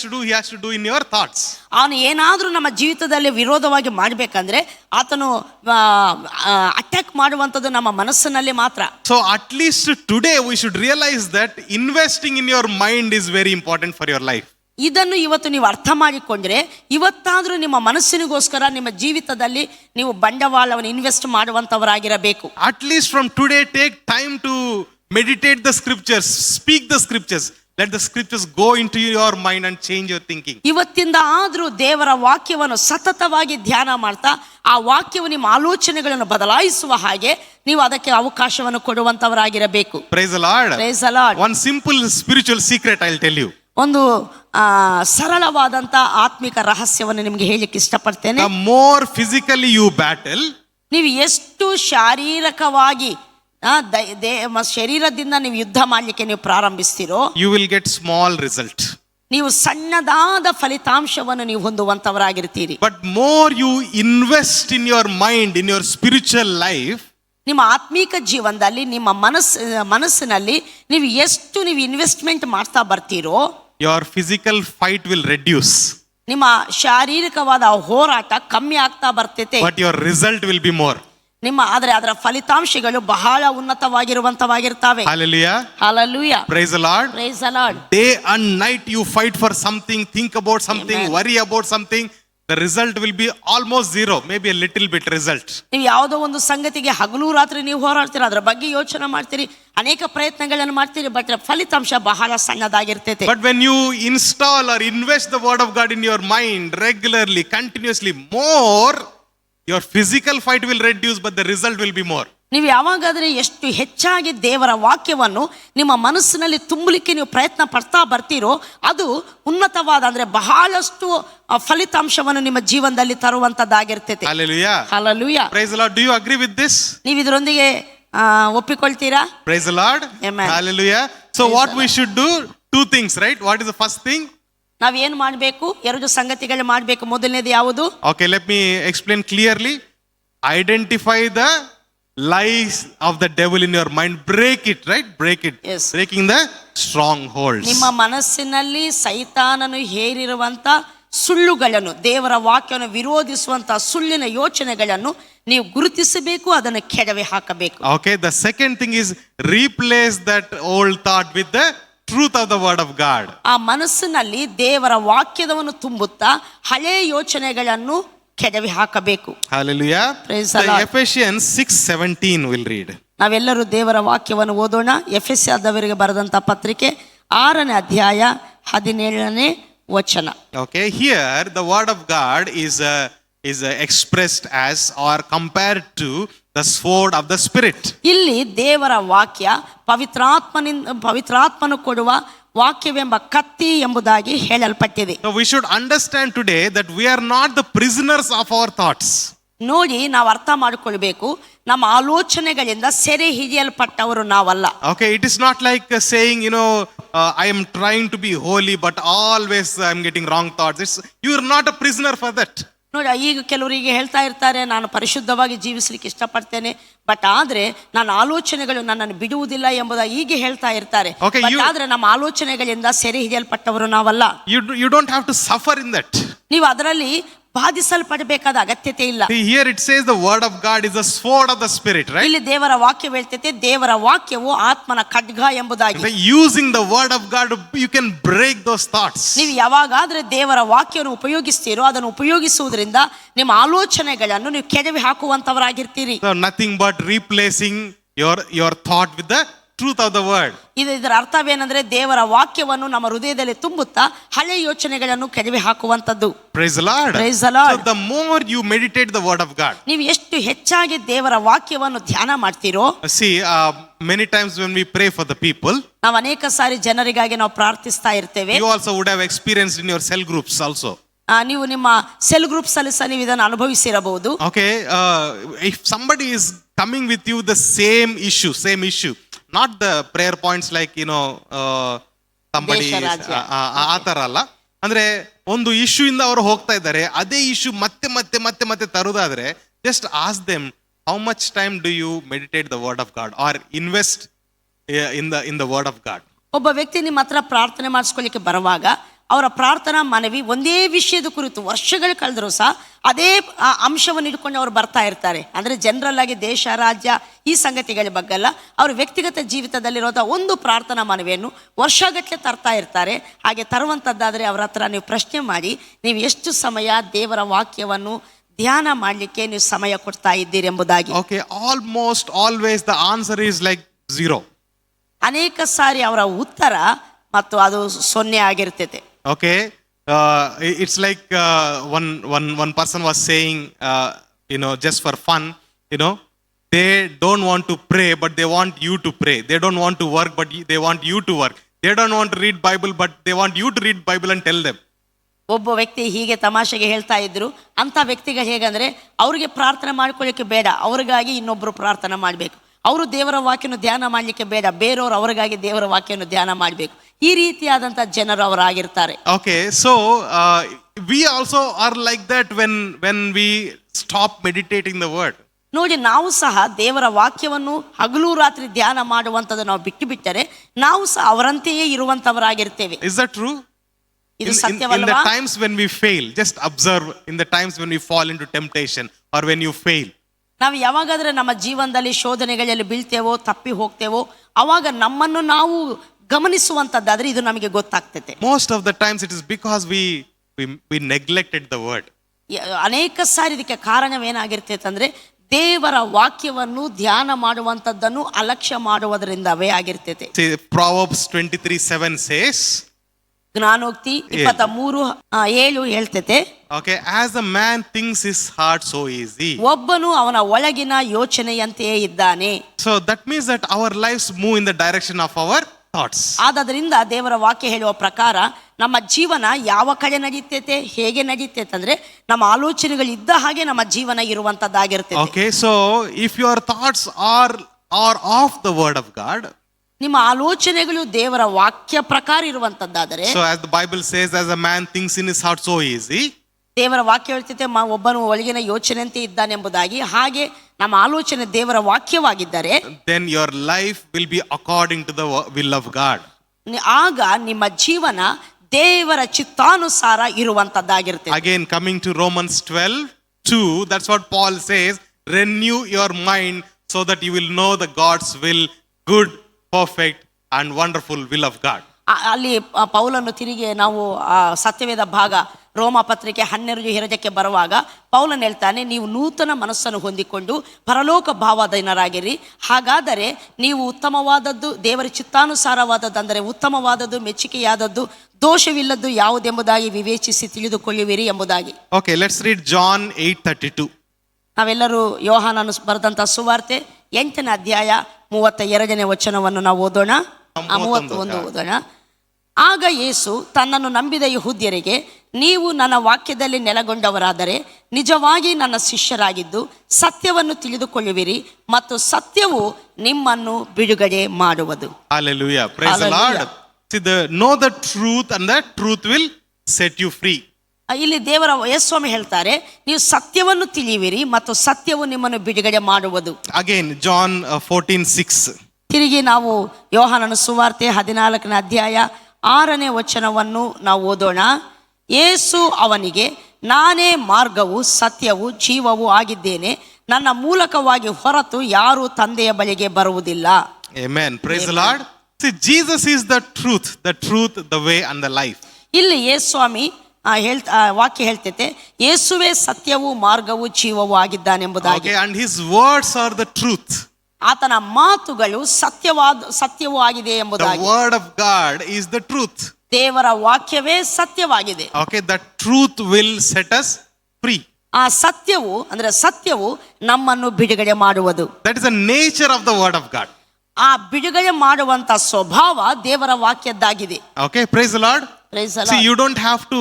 to do in your thoughts. ಅವನು ಏನಾದ್ರೂ ನಮ್ಮ ಜೀವಿತದಲ್ಲಿ ವಿರೋಧವಾಗಿ ಮಾಡ್ಬೇಕಂದ್ರೆ ಆತನು ಅಟ್ಯಾಕ್ ಮಾಡುವಂಥದ್ದು ನಮ್ಮ ಮನಸ್ಸಿನಲ್ಲಿ ಮಾತ್ರ. So at least today we should realize that investing in your mind is very important for your life. ಇದನ್ನು ಇವತ್ತು ನೀವು ಅರ್ಥ ಮಾಡಿಕೊಂಡ್ರೆ ಇವತ್ತಾದರೂ ನಿಮ್ಮ ಮನಸ್ಸಿನಿಗೋಸ್ಕರ ನಿಮ್ಮ ಜೀವಿತದಲ್ಲಿ ನೀವು ಬಂಡವಾಳವನ್ನು invest ಮಾಡುವಂಥವರಾಗಿರಬೇಕು. At least from today, take time to meditate the scriptures, speak the scriptures. Let the scriptures go into your mind and change your thinking. ಇವತ್ತಿಂದ ಆದರೂ ದೇವರ ವಾಕ್ಯವನ್ನು ಸತತವಾಗಿ ಧ್ಯಾನ ಮಾಡ್ತಾ ಆ ವಾಕ್ಯವು ನಿಮ್ಮ ಆಲೋಚನೆಗಳನ್ನು ಬದಲಾಯಿಸುವ ಹಾಗೆ ನೀವು ಅದಕ್ಕೆ ಅವಕಾಶವನ್ನು ಕೊಡುವಂಥವರಾಗಿರಬೇಕು. Praise the Lord. Praise the Lord. One simple spiritual secret I'll tell you. ಒಂದು ಸರಳವಾದಂಥ ಆತ್ಮಿಕ ರಹಸ್ಯವನ್ನು ನಿಮಗೆ ಹೇಳಲಿಕ್ಕೆ ಇಷ್ಟಪಡ್ತೇನೆ. The more physically you battle, ನೀವು ಎಷ್ಟು ಶಾರೀರಿಕವಾಗಿ ಶರೀರದಿಂದ ನೀವು ಯುದ್ಧ ಮಾಡಲಿಕ್ಕೆ ನೀವು ಪ್ರಾರಂಭಿಸ್ತೀರೋ, you will get small result. ನೀವು ಸಣ್ಣದಾದ ಫಲಿತಾಂಶವನ್ನು ನೀವು ಹೊಂದುವಂತವರಾಗಿರ್ತೀರಿ. But more you invest in your mind, in your spiritual life, ನಿಮ್ಮ ಆತ್ಮೀಕ ಜೀವನದಲ್ಲಿ ನಿಮ್ಮ ಮನಸ್ಸಿನಲ್ಲಿ ನೀವು ಎಷ್ಟು ನೀವು ಇನ್ವೆಸ್ಟ್ಮೆಂಟ್ ಮಾಡ್ತಾ ಬರ್ತೀರೋ, your physical fight will reduce. ನಿಮ್ಮ ಶಾರೀರಿಕವಾದ ಹೋರಾಟ ಕಮ್ಮಿ ಆಗ್ತಾ ಬರ್ತೈತೆ. But your result will be more. ಆದರೆ ಅದರ ಫಲಿತಾಂಶಗಳು ಬಹಳ ಉನ್ನತವಾಗಿರುವಂತವಾಗಿರ್ತವೆ. Hallelujah. Hallelujah. Praise the Lord. Praise the Lord. Day and night you fight for something, think about something, Amen. worry about something. The result will be almost zero, maybe a little bit result. ನೀವು ಯಾವುದೋ ಒಂದು ಸಂಗತಿಗೆ ಹಗಲು ರಾತ್ರಿ ನೀವು ಹೋರಾಡ್ತೀರಿ, ಅದರ ಬಗ್ಗೆ ಯೋಚನೆ ಮಾಡ್ತೀರಿ, ಅನೇಕ ಪ್ರಯತ್ನಗಳನ್ನು ಮಾಡ್ತೀರಿ, ಬಟ್ ಫಲಿತಾಂಶ ಬಹಳ ಸಣ್ಣದಾಗಿರ್ತೈತೆ. But when you install or invest the word of God in your mind regularly, continuously, more, your physical fight will reduce, but the result will be more. ನೀವು ಯಾವಾಗಾದರೆ ಎಷ್ಟು ಹೆಚ್ಚಾಗಿ ದೇವರ ವಾಕ್ಯವನ್ನು ನಿಮ್ಮ ಮನಸ್ಸಿನಲ್ಲಿ ತುಂಬಲಿಕ್ಕೆ ನೀವು ಪ್ರಯತ್ನ ಪಡ್ತಾ ಬರ್ತೀರೋ, ಅದು ಉನ್ನತವಾದ ಅಂದ್ರೆ ಬಹಳಷ್ಟು ಫಲಿತಾಂಶವನ್ನು ನಿಮ್ಮ ಜೀವನದಲ್ಲಿ ತರುವಂತದ್ದಾಗಿರ್ತೈತೆ. Hallelujah. Hallelujah. Praise the Lord. Do you agree with this? ನೀವು ಇದರೊಂದಿಗೆ ಒಪ್ಪಿಕೊಳ್ತೀರಾ? Praise the Lord. Amen. Hallelujah. So Praise what the we should do? Two things, right? What is the first thing? ನಾವೇನು ಮಾಡಬೇಕು? ಎರಡು ಸಂಗತಿಗಳು ಮಾಡಬೇಕು. ಮೊದಲನೇದು ಯಾವುದು? Okay, let me explain clearly. Identify the lies of the devil in your mind. Break it, right? Break it. Yes. Breaking the strongholds. ನಿಮ್ಮ ಮನಸ್ಸಿನಲ್ಲಿ ಸೈತಾನನು ಹೇರಿರುವಂತ ಸುಳ್ಳುಗಳನ್ನು, ದೇವರ ವಾಕ್ಯವನ್ನು ವಿರೋಧಿಸುವಂತ ಸುಳ್ಳಿನ ಯೋಚನೆಗಳನ್ನು ನೀವು ಗುರುತಿಸಬೇಕು, ಅದನ್ನು ಕೆಡವಿ ಹಾಕಬೇಕು. Okay, the second thing is replace that old thought with the truth of the word of God. ಆ ಮನಸ್ಸಿನಲ್ಲಿ ದೇವರ ವಾಕ್ಯದವನ್ನು ತುಂಬುತ್ತಾ ಹಳೆಯ ಯೋಚನೆಗಳನ್ನು ಕೆಡವಿ ಹಾಕಬೇಕು. Hallelujah. Praise the The Lord. Ephesians 6:17 will read. ನಾವೆಲ್ಲರೂ ದೇವರ ವಾಕ್ಯವನ್ನು ಓದೋಣ. ಎಫೆಸದವರಿಗೆ ಬರೆದಂತ ಪತ್ರಿಕೆ 6ನೇ ಅಧ್ಯಾಯ 17ನೇ ವಚನ. Okay, here the word of God is expressed as or compared to the sword of the spirit. ಇಲ್ಲಿ ದೇವರ ವಾಕ್ಯ ಪವಿತ್ರಾತ್ಮನು ಕೊಡುವ ವಾಕ್ಯವೆಂಬ ಕತ್ತಿ ಎಂಬುದಾಗಿ ಹೇಳಲ್ಪಟ್ಟಿದೆ. So we should understand today that we are not the prisoners of our thoughts. ನೋಡಿ, ನಾವು ಅರ್ಥ ಮಾಡಿಕೊಳ್ಬೇಕು, ನಮ್ಮ ಆಲೋಚನೆಗಳಿಂದ ಸೆರೆ ಹಿಡಿಯಲ್ಪಟ್ಟವರು ನಾವಲ್ಲ. Okay, it is not like saying, I am trying to be holy, but always I am getting wrong thoughts. You are not a prisoner for that. ನೋಡಿ, ಈಗ ಕೆಲವರಿಗೆ ಹೇಳ್ತಾ ಇರ್ತಾರೆ, ನಾನು ಪರಿಶುದ್ಧವಾಗಿ ಜೀವಿಸಲಿಕ್ಕೆ ಇಷ್ಟಪಡ್ತೇನೆ, ಬಟ್ ಆದ್ರೆ ನನ್ನ ಆಲೋಚನೆಗಳು ನನ್ನನ್ನು ಬಿಡುವುದಿಲ್ಲ ಎಂಬುದಾಗಿ ಹೀಗೆ ಹೇಳ್ತಾ ಇರ್ತಾರೆ. ಆದ್ರೆ ನಮ್ಮ ಆಲೋಚನೆಗಳಿಂದ ಸೆರೆ ಹಿಡಿಯಲ್ಪಟ್ಟವರು ನಾವಲ್ಲ. You don't have to suffer in that. ನೀವು ಅದರಲ್ಲಿ ಬಾಧಿಸಲ್ಪಡಬೇಕಾದ ಅಗತ್ಯತೆ ಇಲ್ಲ. Here it says the word of God is the sword of the spirit, right? ಇಲ್ಲಿ ದೇವರ ವಾಕ್ಯ ಹೇಳ್ತೈತೆ, ದೇವರ ವಾಕ್ಯವು ಆತ್ಮನ ಖಡ್ಗ ಎಂಬುದಾಗಿ. Using the word of God, you can break those thoughts. ನೀವು ಯಾವಾಗಾದ್ರೆ ದೇವರ ವಾಕ್ಯವನ್ನು ಉಪಯೋಗಿಸ್ತೀರೋ, ಅದನ್ನು ಉಪಯೋಗಿಸುವುದರಿಂದ ನಿಮ್ಮ ಆಲೋಚನೆಗಳನ್ನು ನೀವು ಕೆಡವಿ ಹಾಕುವಂತವರಾಗಿರ್ತೀರಿ. So nothing but replacing your thought with the truth of the word. ಇದರ ಅರ್ಥವೇನೆಂದ್ರೆ ದೇವರ ವಾಕ್ಯವನ್ನು ನಮ್ಮ ಹೃದಯದಲ್ಲಿ ತುಂಬುತ್ತಾ ಹಳೆಯ ಯೋಚನೆಗಳನ್ನು ಕೆಡವಿ ಹಾಕುವಂತದ್ದು. Praise the Lord. Praise the Lord. So the more you meditate the word of God, ನೀವು ಎಷ್ಟು ಹೆಚ್ಚಾಗಿ ದೇವರ ವಾಕ್ಯವನ್ನು ಧ್ಯಾನ ಮಾಡ್ತೀರೋ. See, many times when we pray for the people, ನಾವು ಅನೇಕ ಸಾರಿ ಜನರಿಗಾಗಿ ನಾವು ಪ್ರಾರ್ಥಿಸ್ತಾ ಇರ್ತೇವೆ. you also would have experienced in your cell groups also. ನೀವು ನಿಮ್ಮ ಸೆಲ್ ಗ್ರೂಪ್ಸ್ ಅಲ್ಲಿ ಸಹ ನೀವು ಇದನ್ನು ಅನುಭವಿಸಿರಬಹುದು. Okay, if somebody is coming with you the same issue, not the prayer points like somebody ಆ ತರ ಅಲ್ಲ, ಅಂದ್ರೆ ಒಂದು ಇಶ್ಯೂ ಇಂದ ಅವರು ಹೋಗ್ತಾ ಇದ್ದಾರೆ, ಅದೇ ಇಶ್ಯೂ ಮತ್ತೆ ಮತ್ತೆ ಮತ್ತೆ ಮತ್ತೆ ತರುದಾದ್ರೆ, just ask them, how much time do you meditate the word of God or invest in the word of God? ಒಬ್ಬ ವ್ಯಕ್ತಿ ನಿಮ್ಮ ಹತ್ರ ಪ್ರಾರ್ಥನೆ ಮಾಡಿಸ್ಕೊಳ್ಳಿಕ್ಕೆ ಬರುವಾಗ ಅವರ ಪ್ರಾರ್ಥನಾ ಮನವಿ ಒಂದೇ ವಿಷಯದ ಕುರಿತು ವರ್ಷಗಳು ಕಳೆದರೂ ಸಹ ಅದೇ ಅಂಶವನ್ನು ಇಟ್ಕೊಂಡು ಅವರು ಬರ್ತಾ ಇರ್ತಾರೆ. ಅಂದರೆ ಜನರಲ್ ಆಗಿ ದೇಶ, ರಾಜ್ಯ ಈ ಸಂಗತಿಗಳ ಬಗ್ಗೆ ಅಲ್ಲ, ಅವ್ರ ವ್ಯಕ್ತಿಗತ ಜೀವಿತದಲ್ಲಿರೋದ ಒಂದು ಪ್ರಾರ್ಥನಾ ಮನವಿಯನ್ನು ವರ್ಷಗಟ್ಟಲೆ ತರ್ತಾ ಇರ್ತಾರೆ. ಹಾಗೆ ತರುವಂಥದ್ದಾದರೆ ಅವರ ಹತ್ರ ನೀವು ಪ್ರಶ್ನೆ ಮಾಡಿ, ನೀವು ಎಷ್ಟು ಸಮಯ ದೇವರ ವಾಕ್ಯವನ್ನು ಧ್ಯಾನ ಮಾಡಲಿಕ್ಕೆ ನೀವು ಸಮಯ ಕೊಡ್ತಾ ಇದ್ದೀರಿ ಎಂಬುದಾಗಿ. Okay, almost always the answer is like 0. ಅನೇಕ ಸಾರಿ ಅವರ ಉತ್ತರ ಮತ್ತು ಅದು 0 ಆಗಿರ್ತೈತೆ. Okay, it's like one person was saying, just for fun, they don't want to pray, but they want you to pray. They don't want to work, but they want you to work. They don't want to read Bible, but they want you to read Bible and tell them. ಒಬ್ಬ ವ್ಯಕ್ತಿ ಹೀಗೆ ತಮಾಷೆಗೆ ಹೇಳ್ತಾ ಇದ್ರು. ಅಂಥ ವ್ಯಕ್ತಿಗೆ ಹೇಗಂದ್ರೆ, ಅವ್ರಿಗೆ ಪ್ರಾರ್ಥನೆ ಮಾಡ್ಕೊಳ್ಳಿಕ್ಕೆ ಬೇಡ, ಅವ್ರಿಗಾಗಿ ಇನ್ನೊಬ್ರು ಪ್ರಾರ್ಥನೆ ಮಾಡಬೇಕು. ಅವರು ದೇವರ ವಾಕ್ಯನ ಧ್ಯಾನ ಮಾಡಲಿಕ್ಕೆ ಬೇಡ, ಬೇರೆಯವರು ಅವರಿಗಾಗಿ ದೇವರ ವಾಕ್ಯನ ಧ್ಯಾನ ಮಾಡಬೇಕು. ಈ ರೀತಿಯಾದಂಥ ಜನರು ಅವರಾಗಿರ್ತಾರೆ. Okay, so we also are like that when we stop meditating the word. ನೋಡಿ, ನಾವು ಸಹ ದೇವರ ವಾಕ್ಯವನ್ನು ಹಗಲು ರಾತ್ರಿ ಧ್ಯಾನ ಮಾಡುವಂಥದ್ದು ನಾವು ಬಿಟ್ಟು ಬಿಟ್ಟರೆ ನಾವು ಸಹ ಅವರಂತೆಯೇ ಇರುವಂಥವರಾಗಿರ್ತೇವೆ. Is that true? ಇದು In the ಸತ್ಯವಲ್ಲವಾ? times when we fail, just observe in the times when we fall into temptation or when you fail. ನಾವು ಯಾವಾಗಾದ್ರೆ ನಮ್ಮ ಜೀವನದಲ್ಲಿ ಶೋಧನೆಗಳಲ್ಲಿ ಬೀಳ್ತೇವೋ, ತಪ್ಪಿ ಹೋಗ್ತೇವೋ, ಅವಾಗ ನಮ್ಮನ್ನು ನಾವು ಗಮನಿಸುವಂಥದ್ದಾದ್ರೆ ಇದು ನಮಗೆ ಗೊತ್ತಾಗ್ತೈತೆ. Most of the times it is because we neglected the word. ಅನೇಕ ಸಾರಿ ಇದಕ್ಕೆ ಕಾರಣವೇನಾಗಿರ್ತೈತೆ ಅಂದ್ರೆ ದೇವರ ವಾಕ್ಯವನ್ನು ಧ್ಯಾನ ಮಾಡುವಂಥದ್ದನ್ನು ಅಲಕ್ಷ್ಯ ಮಾಡುವುದರಿಂದವೇ ಆಗಿರ್ತೈತೆ. See, Proverbs 23:7 says, ಜ್ಞಾನೋಕ್ತಿ 23:7 ಹೇಳ್ತೈತೆ. okay, as a man thinks his heart, so is he. ಒಬ್ಬನು ಅವನ ಒಳಗಿನ ಯೋಚನೆಯಂತೆಯೇ ಇದ್ದಾನೆ. So that means that our lives move in the direction of our thoughts. ಆದದರಿಂದ ದೇವರ ವಾಕ್ಯ ಹೇಳುವ ಪ್ರಕಾರ ನಮ್ಮ ಜೀವನ ಯಾವ ಕಡೆ ನಡೀತೈತೆ, ಹೇಗೆ ನಡೀತೈತೆ ಅಂದ್ರೆ ನಮ್ಮ ಆಲೋಚನೆಗಳು ಇದ್ದ ಹಾಗೆ ನಮ್ಮ ಜೀವನ ಇರುವಂತದ್ದಾಗಿರ್ತೈತೆ. Okay, so if your thoughts are of the word of God, ನಿಮ್ಮ ಆಲೋಚನೆಗಳು ದೇವರ ವಾಕ್ಯ ಪ್ರಕಾರ ಇರುವಂತದ್ದಾದರೆ, so as the Bible says, as a man thinks in his heart, so is he. ದೇವರ ವಾಕ್ಯ ಹೇಳ್ತೈತೆ ಒಬ್ಬನು ಒಳಗಿನ ಯೋಚನೆಯಂತೆ ಇದ್ದಾನೆಂಬುದಾಗಿ. ಹಾಗೆ ನಮ್ಮ ಆಲೋಚನೆ ದೇವರ ವಾಕ್ಯವಾಗಿದ್ದರೆ then your life will be according to the will of God. ಆಗ ನಿಮ್ಮ ಜೀವನ ದೇವರ ಚಿತ್ತಾನುಸಾರ ಇರುವಂತದ್ದಾಗಿರ್ತದೆ. Again, coming to Romans 12:2, that's what Paul says, renew your mind so that you will know the God's will, good, perfect and wonderful will of God. ಅಲ್ಲಿ ಪೌಲನ್ನು ತಿರುಗಿ ನಾವು ಸತ್ಯವೇದ ಭಾಗ ರೋಮ ಪತ್ರಿಕೆ 12 ಬರುವಾಗ ಪೌಲನ್ ಹೇಳ್ತಾನೆ, ನೀವು ನೂತನ ಮನಸ್ಸನ್ನು ಹೊಂದಿಕೊಂಡು ಪರಲೋಕ ಭಾವದೈನರಾಗಿರಿ. ಹಾಗಾದರೆ ನೀವು ಉತ್ತಮವಾದದ್ದು, ದೇವರ ಚಿತ್ತಾನುಸಾರವಾದದ್ದು ಅಂದರೆ ಉತ್ತಮವಾದದ್ದು, ಮೆಚ್ಚುಗೆಯಾದದ್ದು, ದೋಷವಿಲ್ಲದ್ದು ಯಾವುದೆಂಬುದಾಗಿ ವಿವೇಚಿಸಿ ತಿಳಿದುಕೊಳ್ಳುವಿರಿ ಎಂಬುದಾಗಿ. Okay, let's read John 8:32. ನಾವೆಲ್ಲರೂ ಯೋಹಾನನು ಬರೆದಂಥ ಸುವಾರ್ತೆ 8ನೇ ಅಧ್ಯಾಯ 32ನೇ ವಚನವನ್ನು ನಾವು ಓದೋಣ. 31 ಓದೋಣ. ಆಗ ಯೇಸು ತನ್ನನ್ನು ನಂಬಿದ ಯೆಹೂದ್ಯರಿಗೆ, ನೀವು ನನ್ನ ವಾಕ್ಯದಲ್ಲಿ ನೆಲೆಗೊಂಡವರಾದರೆ ನಿಜವಾಗಿ ನನ್ನ ಶಿಷ್ಯರಾಗಿದ್ದು ಸತ್ಯವನ್ನು ತಿಳಿದುಕೊಳ್ಳುವಿರಿ ಮತ್ತು ಸತ್ಯವು ನಿಮ್ಮನ್ನು ಬಿಡುಗಡೆ ಮಾಡುವುದು. Hallelujah, praise the Lord. See, know the truth and the truth will set you free. ಇಲ್ಲಿ ದೇವರ ಯೇಸುಸ್ವಾಮಿ ಹೇಳ್ತಾರೆ, ನೀವು ಸತ್ಯವನ್ನು ತಿಳಿಯುವಿರಿ ಮತ್ತು ಸತ್ಯವು ನಿಮ್ಮನ್ನು ಬಿಡುಗಡೆ ಮಾಡುವುದು. Again, John 14:6. ತಿರುಗಿ ನಾವು ಯೋಹಾನನ ಸುವಾರ್ತೆ 14ನೇ ಅಧ್ಯಾಯ 6ನೇ ವಚನವನ್ನು ನಾವು ಓದೋಣ. ಯೇಸು ಅವನಿಗೆ, ನಾನೇ ಮಾರ್ಗವು ಸತ್ಯವು ಜೀವವೂ ಆಗಿದ್ದೇನೆ, ನನ್ನ ಮೂಲಕವಾಗಿ ಹೊರತು ಯಾರೂ ತಂದೆಯ ಬಳಿಗೆ ಬರುವುದಿಲ್ಲ. Amen, praise the Lord. See, Jesus is the truth, the way and the life. ಇಲ್ಲಿ ಯೇಸುಸ್ವಾಮಿ ವಾಕ್ಯ ಹೇಳ್ತೈತೆ, ಯೇಸುವೇ ಸತ್ಯವೂ ಮಾರ್ಗವೂ ಜೀವವೂ ಆಗಿದ್ದಾನೆಂಬುದಾಗಿ. Okay, and his words are the truth. ಆತನ ಮಾತುಗಳು ಸತ್ಯವೂ ಆಗಿದೆ ಎಂಬುದಾಗಿ. The word of God is the truth. ದೇವರ ವಾಕ್ಯವೇ ಸತ್ಯವಾಗಿದೆ. Okay, the truth will set us free. ಆ ಸತ್ಯವು ಅಂದ್ರೆ ಸತ್ಯವು ನಮ್ಮನ್ನು ಬಿಡುಗಡೆ ಮಾಡುವುದು. That is the nature of the word of God. ಆ ಬಿಡುಗಡೆ ಮಾಡುವಂತ ಸ್ವಭಾವ ದೇವರ ವಾಕ್ಯದ್ದಾಗಿದೆ. Okay, praise the Lord. Praise the Lord. See, you don't have to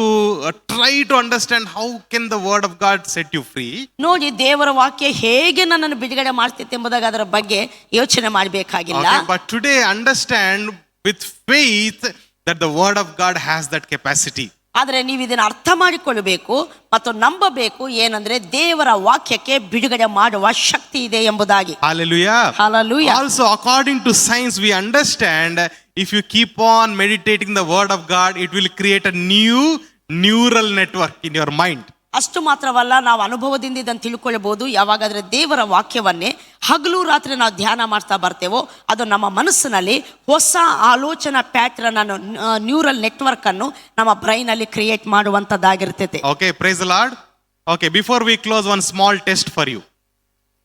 try to understand how can the word of God set you free. ನೋಡಿ, ದೇವರ ವಾಕ್ಯ ಹೇಗೆ ನನ್ನನ್ನು ಬಿಡುಗಡೆ ಮಾಡ್ತೈತೆ ಎಂಬುದಾಗಿ ಅದರ ಬಗ್ಗೆ ಯೋಚನೆ ಮಾಡಬೇಕಾಗಿಲ್ಲ. Okay, but today understand with faith that the word of God has that capacity. ಆದರೆ ನೀವು ಇದನ್ನು ಅರ್ಥ ಮಾಡಿಕೊಳ್ಳಬೇಕು ಮತ್ತು ನಂಬಬೇಕು, ಏನಂದ್ರೆ ದೇವರ ವಾಕ್ಯಕ್ಕೆ ಬಿಡುಗಡೆ ಮಾಡುವ ಶಕ್ತಿ ಇದೆ ಎಂಬುದಾಗಿ. Hallelujah. Hallelujah. Also, according to science, we understand if you keep on meditating the word of God, it will create a new neural network in your mind. ಅಷ್ಟು ಮಾತ್ರವಲ್ಲ, ನಾವು ಅನುಭವದಿಂದ ಇದನ್ನು ತಿಳ್ಕೊಳ್ಬಹುದು. ಯಾವಾಗಾದ್ರೆ ದೇವರ ವಾಕ್ಯವನ್ನೇ ಹಗಲು ರಾತ್ರಿ ನಾವು ಧ್ಯಾನ ಮಾಡ್ತಾ ಬರ್ತೇವೋ, ಅದು ನಮ್ಮ ಮನಸ್ಸಿನಲ್ಲಿ ಹೊಸ ಆಲೋಚನಾ ಪ್ಯಾಟ್ರನ್ ಅನ್ನು, ನ್ಯೂರಲ್ ನೆಟ್ವರ್ಕ್ ಅನ್ನು ನಮ್ಮ ಬ್ರೈನ್ ಅಲ್ಲಿ create ಮಾಡುವಂತದ್ದಾಗಿರ್ತೈತೆ. Okay, praise the Lord. Okay, before we close, one small test for you.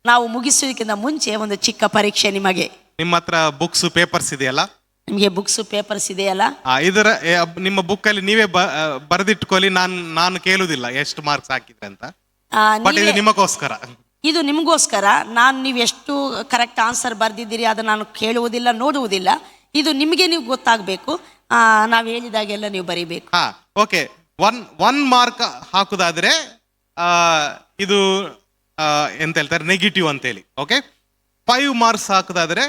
ನಾವು ಮುಗಿಸುವುದಕ್ಕಿಂತ ಮುಂಚೆ ಒಂದು ಚಿಕ್ಕ ಪರೀಕ್ಷೆ ನಿಮಗೆ. ನಿಮ್ಮ ಹತ್ರ ಬುಕ್ಸ್ ಪೇಪರ್ಸ್ ಇದೆಯಲ್ಲ? ನಿಮಗೆ ಬುಕ್ಸ್ ಪೇಪರ್ಸ್ ಇದೆಯಲ್ಲ? ಇದರ ನಿಮ್ಮ ಬುಕ್ ಅಲ್ಲಿ ನೀವೇ ಬರೆದಿಟ್ಕೊಳ್ಳಿ. ನಾನು ಕೇಳುದಿಲ್ಲ ಎಷ್ಟು ಮಾರ್ಕ್ಸ್ ಹಾಕಿದ್ರೆ ಅಂತ. ಬಟ್ ಇದು ನಿಮಗೋಸ್ಕರ, ಇದು ನಿಮಗೋಸ್ಕರ. ನೀವು ಎಷ್ಟು ಕರೆಕ್ಟ್ ಆನ್ಸರ್ ಬರ್ದಿದ್ದೀರಿ ಅದು ನಾನು ಕೇಳುವುದಿಲ್ಲ, ನೋಡುವುದಿಲ್ಲ. ಇದು ನಿಮಗೆ ನೀವು ಗೊತ್ತಾಗಬೇಕು. ನಾವು ಹೇಳಿದಾಗೆಲ್ಲ ನೀವು ಬರೀಬೇಕು. ಓಕೆ. ಒನ್ ಮಾರ್ಕ್ ಹಾಕುದಾದ್ರೆ ಇದು ಎಂತ ಹೇಳ್ತಾರೆ, ನೆಗೆಟಿವ್ ಅಂತೇಳಿ. ಓಕೆ. 5 ಮಾರ್ಕ್ಸ್ ಹಾಕುದಾದ್ರೆ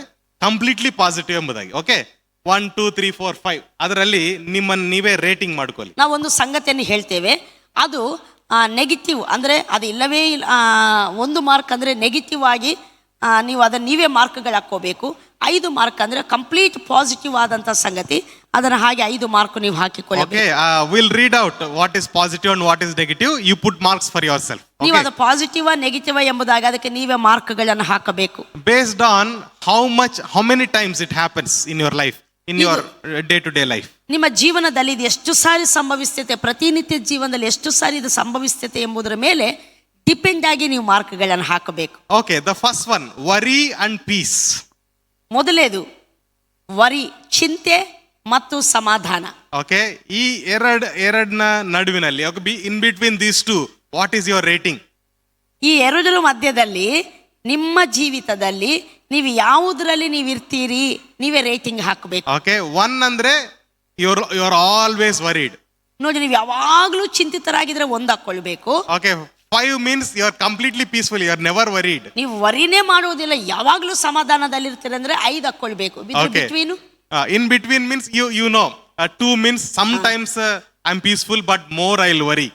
ಕಂಪ್ಲೀಟ್ಲಿ ಪಾಸಿಟಿವ್ ಎಂಬುದಾಗಿ. ಓಕೆ. 1 2 3 4 5 ಅದರಲ್ಲಿ ನಿಮ್ಮನ್ನು ನೀವೇ ರೇಟಿಂಗ್ ಮಾಡ್ಕೊಳ್ಳಿ. ನಾವೊಂದು ಸಂಗತಿಯನ್ನು ಹೇಳ್ತೇವೆ, ಅದು ನೆಗೆಟಿವ್ ಅಂದರೆ ಅದು ಇಲ್ಲವೇ ಇಲ್ಲ. 1 ಮಾರ್ಕ್ ಅಂದರೆ ನೆಗೆಟಿವ್ ಆಗಿ ನೀವು ಅದನ್ನು ನೀವೇ ಮಾರ್ಕ್ಗಳು ಹಾಕ್ಕೋಬೇಕು. 5 ಮಾರ್ಕ್ ಅಂದರೆ ಕಂಪ್ಲೀಟ್ ಪಾಸಿಟಿವ್ ಆದಂಥ ಸಂಗತಿ, ಅದನ್ನು ಹಾಗೆ 5 ಮಾರ್ಕ್ ನೀವು ಹಾಕಿಕೊಳ್ಳಬೇಕು. Okay. Will read out what is positive and what is negative. You put marks for yourself. ನೀವು ಅದು ಪಾಸಿಟಿವ್ ನೆಗೆಟಿವ್ ಎಂಬುದಾಗಿ ಅದಕ್ಕೆ ನೀವೇ ಮಾರ್ಕ್ಗಳನ್ನು ಹಾಕಬೇಕು. Based on how many times it happens in your life, in your day to day life. ನಿಮ್ಮ ಜೀವನದಲ್ಲಿ ಇದು ಎಷ್ಟು ಸಾರಿ ಸಂಭವಿಸ್ತೈತೆ, ಪ್ರತಿನಿತ್ಯ ಜೀವನದಲ್ಲಿ ಎಷ್ಟು ಸಾರಿ ಇದು ಸಂಭವಿಸ್ತೈತೆ ಎಂಬುದರ ಮೇಲೆ ಡಿಪೆಂಡ್ ಆಗಿ ನೀವು ಮಾರ್ಕ್ಗಳನ್ನು ಹಾಕಬೇಕು. Okay. The first one, worry and peace. ಮೊದಲೇದು ವರಿ, ಚಿಂತೆ ಮತ್ತು ಸಮಾಧಾನ. ಓಕೆ. ಈ ಎರಡನ ನಡುವಿನಲ್ಲಿ, in between these two, what is your rating? ಈ ಎರಡರ ಮಧ್ಯದಲ್ಲಿ ನಿಮ್ಮ ಜೀವಿತದಲ್ಲಿ ನೀವು ಯಾವುದರಲ್ಲಿ ನೀವು ಇರ್ತೀರಿ, ನೀವೇ ರೇಟಿಂಗ್ ಹಾಕಬೇಕು. ಓಕೆ. 1 ಅಂದ್ರೆ ಯು ಆರ್ ಆಲ್ವೇಸ್ ವರಿಡ್. ನೋಡಿ, ನೀವು ಯಾವಾಗಲೂ ಚಿಂತಿತರಾಗಿದ್ರೆ 1 ಹಾಕೊಳ್ಬೇಕು. Okay. 5 means you are completely peaceful, you are never worried. ನೀವು ವರಿನೇ ಮಾಡುವುದಿಲ್ಲ, ಯಾವಾಗಲೂ ಸಮಾಧಾನದಲ್ಲಿ ಇರ್ತೀರಿ ಅಂದ್ರೆ 5 ಹಾಕೊಳ್ಬೇಕು. Between, in between means you know. 2 means sometimes I'm peaceful but more I'll worry.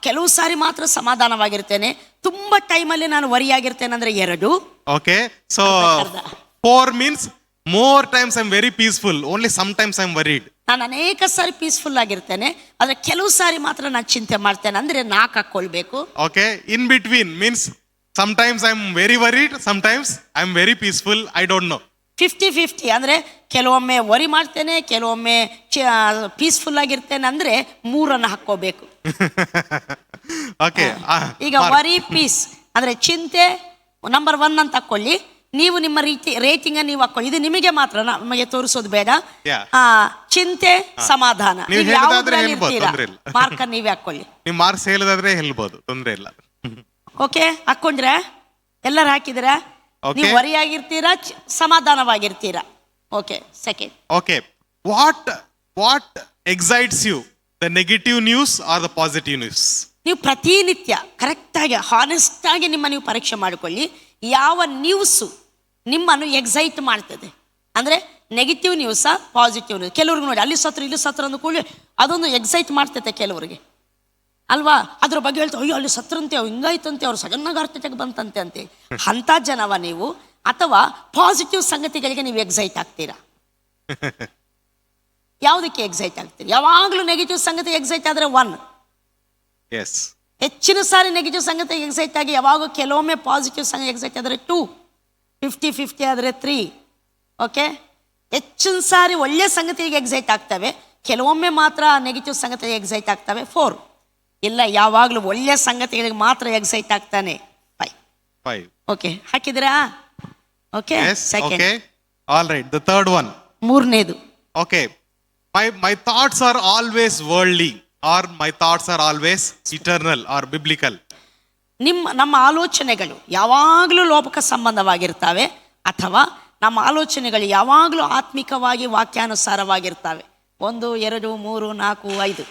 ಕೆಲವು ಸಾರಿ ಮಾತ್ರ ಸಮಾಧಾನವಾಗಿರ್ತೇನೆ, ತುಂಬಾ ಟೈಮಲ್ಲಿ ನಾನು ವರಿ ಆಗಿರ್ತೇನೆ ಅಂದ್ರೆ 2. Okay. So 4 means more times I'm very peaceful, only sometimes I'm worried. ನಾನು ಅನೇಕ ಸಾರಿ ಪೀಸ್ಫುಲ್ ಆಗಿರ್ತೇನೆ, ಆದ್ರೆ ಕೆಲವು ಸಾರಿ ಮಾತ್ರ ನಾನು ಚಿಂತೆ ಮಾಡ್ತೇನೆ ಅಂದ್ರೆ 4 ಹಾಕೊಳ್ಬೇಕು. Okay. In between means sometimes I'm very worried, sometimes I'm very peaceful, I don't know. 50-50 ಅಂದ್ರೆ ಕೆಲವೊಮ್ಮೆ ವರಿ ಮಾಡ್ತೇನೆ, ಕೆಲವೊಮ್ಮೆ ಪೀಸ್ಫುಲ್ ಆಗಿರ್ತೇನೆ ಅಂದ್ರೆ 3 ಹಾಕೋಬೇಕು. ಓಕೆ. ಈಗ ವರಿ ಪೀಸ್ ಅಂದ್ರೆ ಚಿಂತೆ ನಂಬರ್ 1 ಅಂತ ಹಾಕೊಳ್ಳಿ. ನೀವು ನಿಮ್ಮ ರೇಟಿಂಗ್ ನೀವು ಹಾಕೊಳ್ಳಿ. ಇದು ನಿಮಗೆ ಮಾತ್ರ, ನಮಗೆ ತೋರಿಸೋದು ಬೇಡ. ಚಿಂತೆ, ಸಮಾಧಾನ, ಮಾರ್ಕ್ ನೀವೇ ಹಾಕೊಳ್ಳಿ. ನೀವು ಮಾರ್ಕ್ಸ್ ಹೇಳೋದಾದ್ರೆ ಹೇಳ್ಬೋದು, ತೊಂದ್ರೆ ಇಲ್ಲ. ಓಕೆ. ಹಾಕೊಂಡ್ರೆ ಎಲ್ಲರೂ ಹಾಕಿದ್ರ ನೀವು ವರಿ ಆಗಿರ್ತೀರಾ, ಸಮಾಧಾನವಾಗಿರ್ತೀರಾ. Okay. Second. Okay. What excites you, the negative news or the positive news? ನೀವು ಪ್ರತಿನಿತ್ಯ ಕರೆಕ್ಟಾಗಿ ಹಾನೆಸ್ಟ್ ಆಗಿ ನೀವು ಪರೀಕ್ಷೆ ಮಾಡಿಕೊಳ್ಳಿ. ಯಾವ ನ್ಯೂಸು ನಿಮ್ಮನ್ನು ಎಕ್ಸೈಟ್ ಮಾಡ್ತದೆ ಅಂದರೆ ನೆಗೆಟಿವ್ ನ್ಯೂಸಾ ಪಾಸಿಟಿವ್ ನ್ಯೂಸ್? ಕೆಲವ್ರಿಗೆ ನೋಡಿ, ಅಲ್ಲಿ ಸತ್ರ ಇಲ್ಲಿ ಸತ್ರ ಅಂದ ಕೂಡಲೇ ಅದೊಂದು ಎಕ್ಸೈಟ್ ಮಾಡ್ತೈತೆ ಕೆಲವರಿಗೆ ಅಲ್ವಾ. ಅದ್ರ ಬಗ್ಗೆ ಹೇಳ್ತಾರೆ, ಅಯ್ಯೋ ಅಲ್ಲಿ ಸತ್ರಂತೆ, ಹಿಂಗಾಯ್ತಂತೆ, ಅವ್ರು ಸಡನ್ನಾಗಿ ಅರ್ಥತೆಗೆ ಬಂತಂತೆ ಅಂತೆ. ಅಂಥ ಜನವ ನೀವು, ಅಥವಾ ಪಾಸಿಟಿವ್ ಸಂಗತಿಗಳಿಗೆ ನೀವು ಎಕ್ಸೈಟ್ ಆಗ್ತೀರಾ? ಯಾವುದಕ್ಕೆ ಎಕ್ಸೈಟ್ ಆಗ್ತೀರಿ? ಯಾವಾಗಲೂ ನೆಗೆಟಿವ್ ಸಂಗತಿ ಎಕ್ಸೈಟ್ ಆದರೆ 1, ಹೆಚ್ಚಿನ ಸಾರಿ ನೆಗೆಟಿವ್ ಸಂಗತಿ ಎಕ್ಸೈಟ್ ಆಗಿ ಯಾವಾಗ ಕೆಲವೊಮ್ಮೆ ಪಾಸಿಟಿವ್ ಸಂಗತಿ ಎಕ್ಸೈಟ್ ಆದರೆ 2, 50-50 ಆದರೆ 3. ಓಕೆ. ಹೆಚ್ಚಿನ ಸಾರಿ ಒಳ್ಳೆ ಸಂಗತಿಗೆ ಎಕ್ಸೈಟ್ ಆಗ್ತವೆ, ಕೆಲವೊಮ್ಮೆ ಮಾತ್ರ ನೆಗೆಟಿವ್ ಸಂಗತಿಗೆ ಎಕ್ಸೈಟ್ ಆಗ್ತವೆ 4. ಇಲ್ಲ, ಯಾವಾಗಲೂ ಒಳ್ಳೆ ಸಂಗತಿಗಳಿಗೆ ಮಾತ್ರ ಎಕ್ಸೈಟ್ ಆಗ್ತಾನೆ 5. ಓಕೆ. ಹಾಕಿದ್ರಾ? Okay. Second. All right. The third one, ಮೂರನೇದು. Okay. My thoughts are always worldly or my thoughts are always eternal or biblical? ನಮ್ಮ ಆಲೋಚನೆಗಳು ಯಾವಾಗಲೂ ಲೋಕ ಸಂಬಂಧವಾಗಿರ್ತವೆ, ಅಥವಾ ನಮ್ಮ ಆಲೋಚನೆಗಳು ಯಾವಾಗಲೂ ಆತ್ಮಿಕವಾಗಿ ವಾಕ್ಯಾನುಸಾರವಾಗಿರ್ತವೆ. 1 2 3 4 5.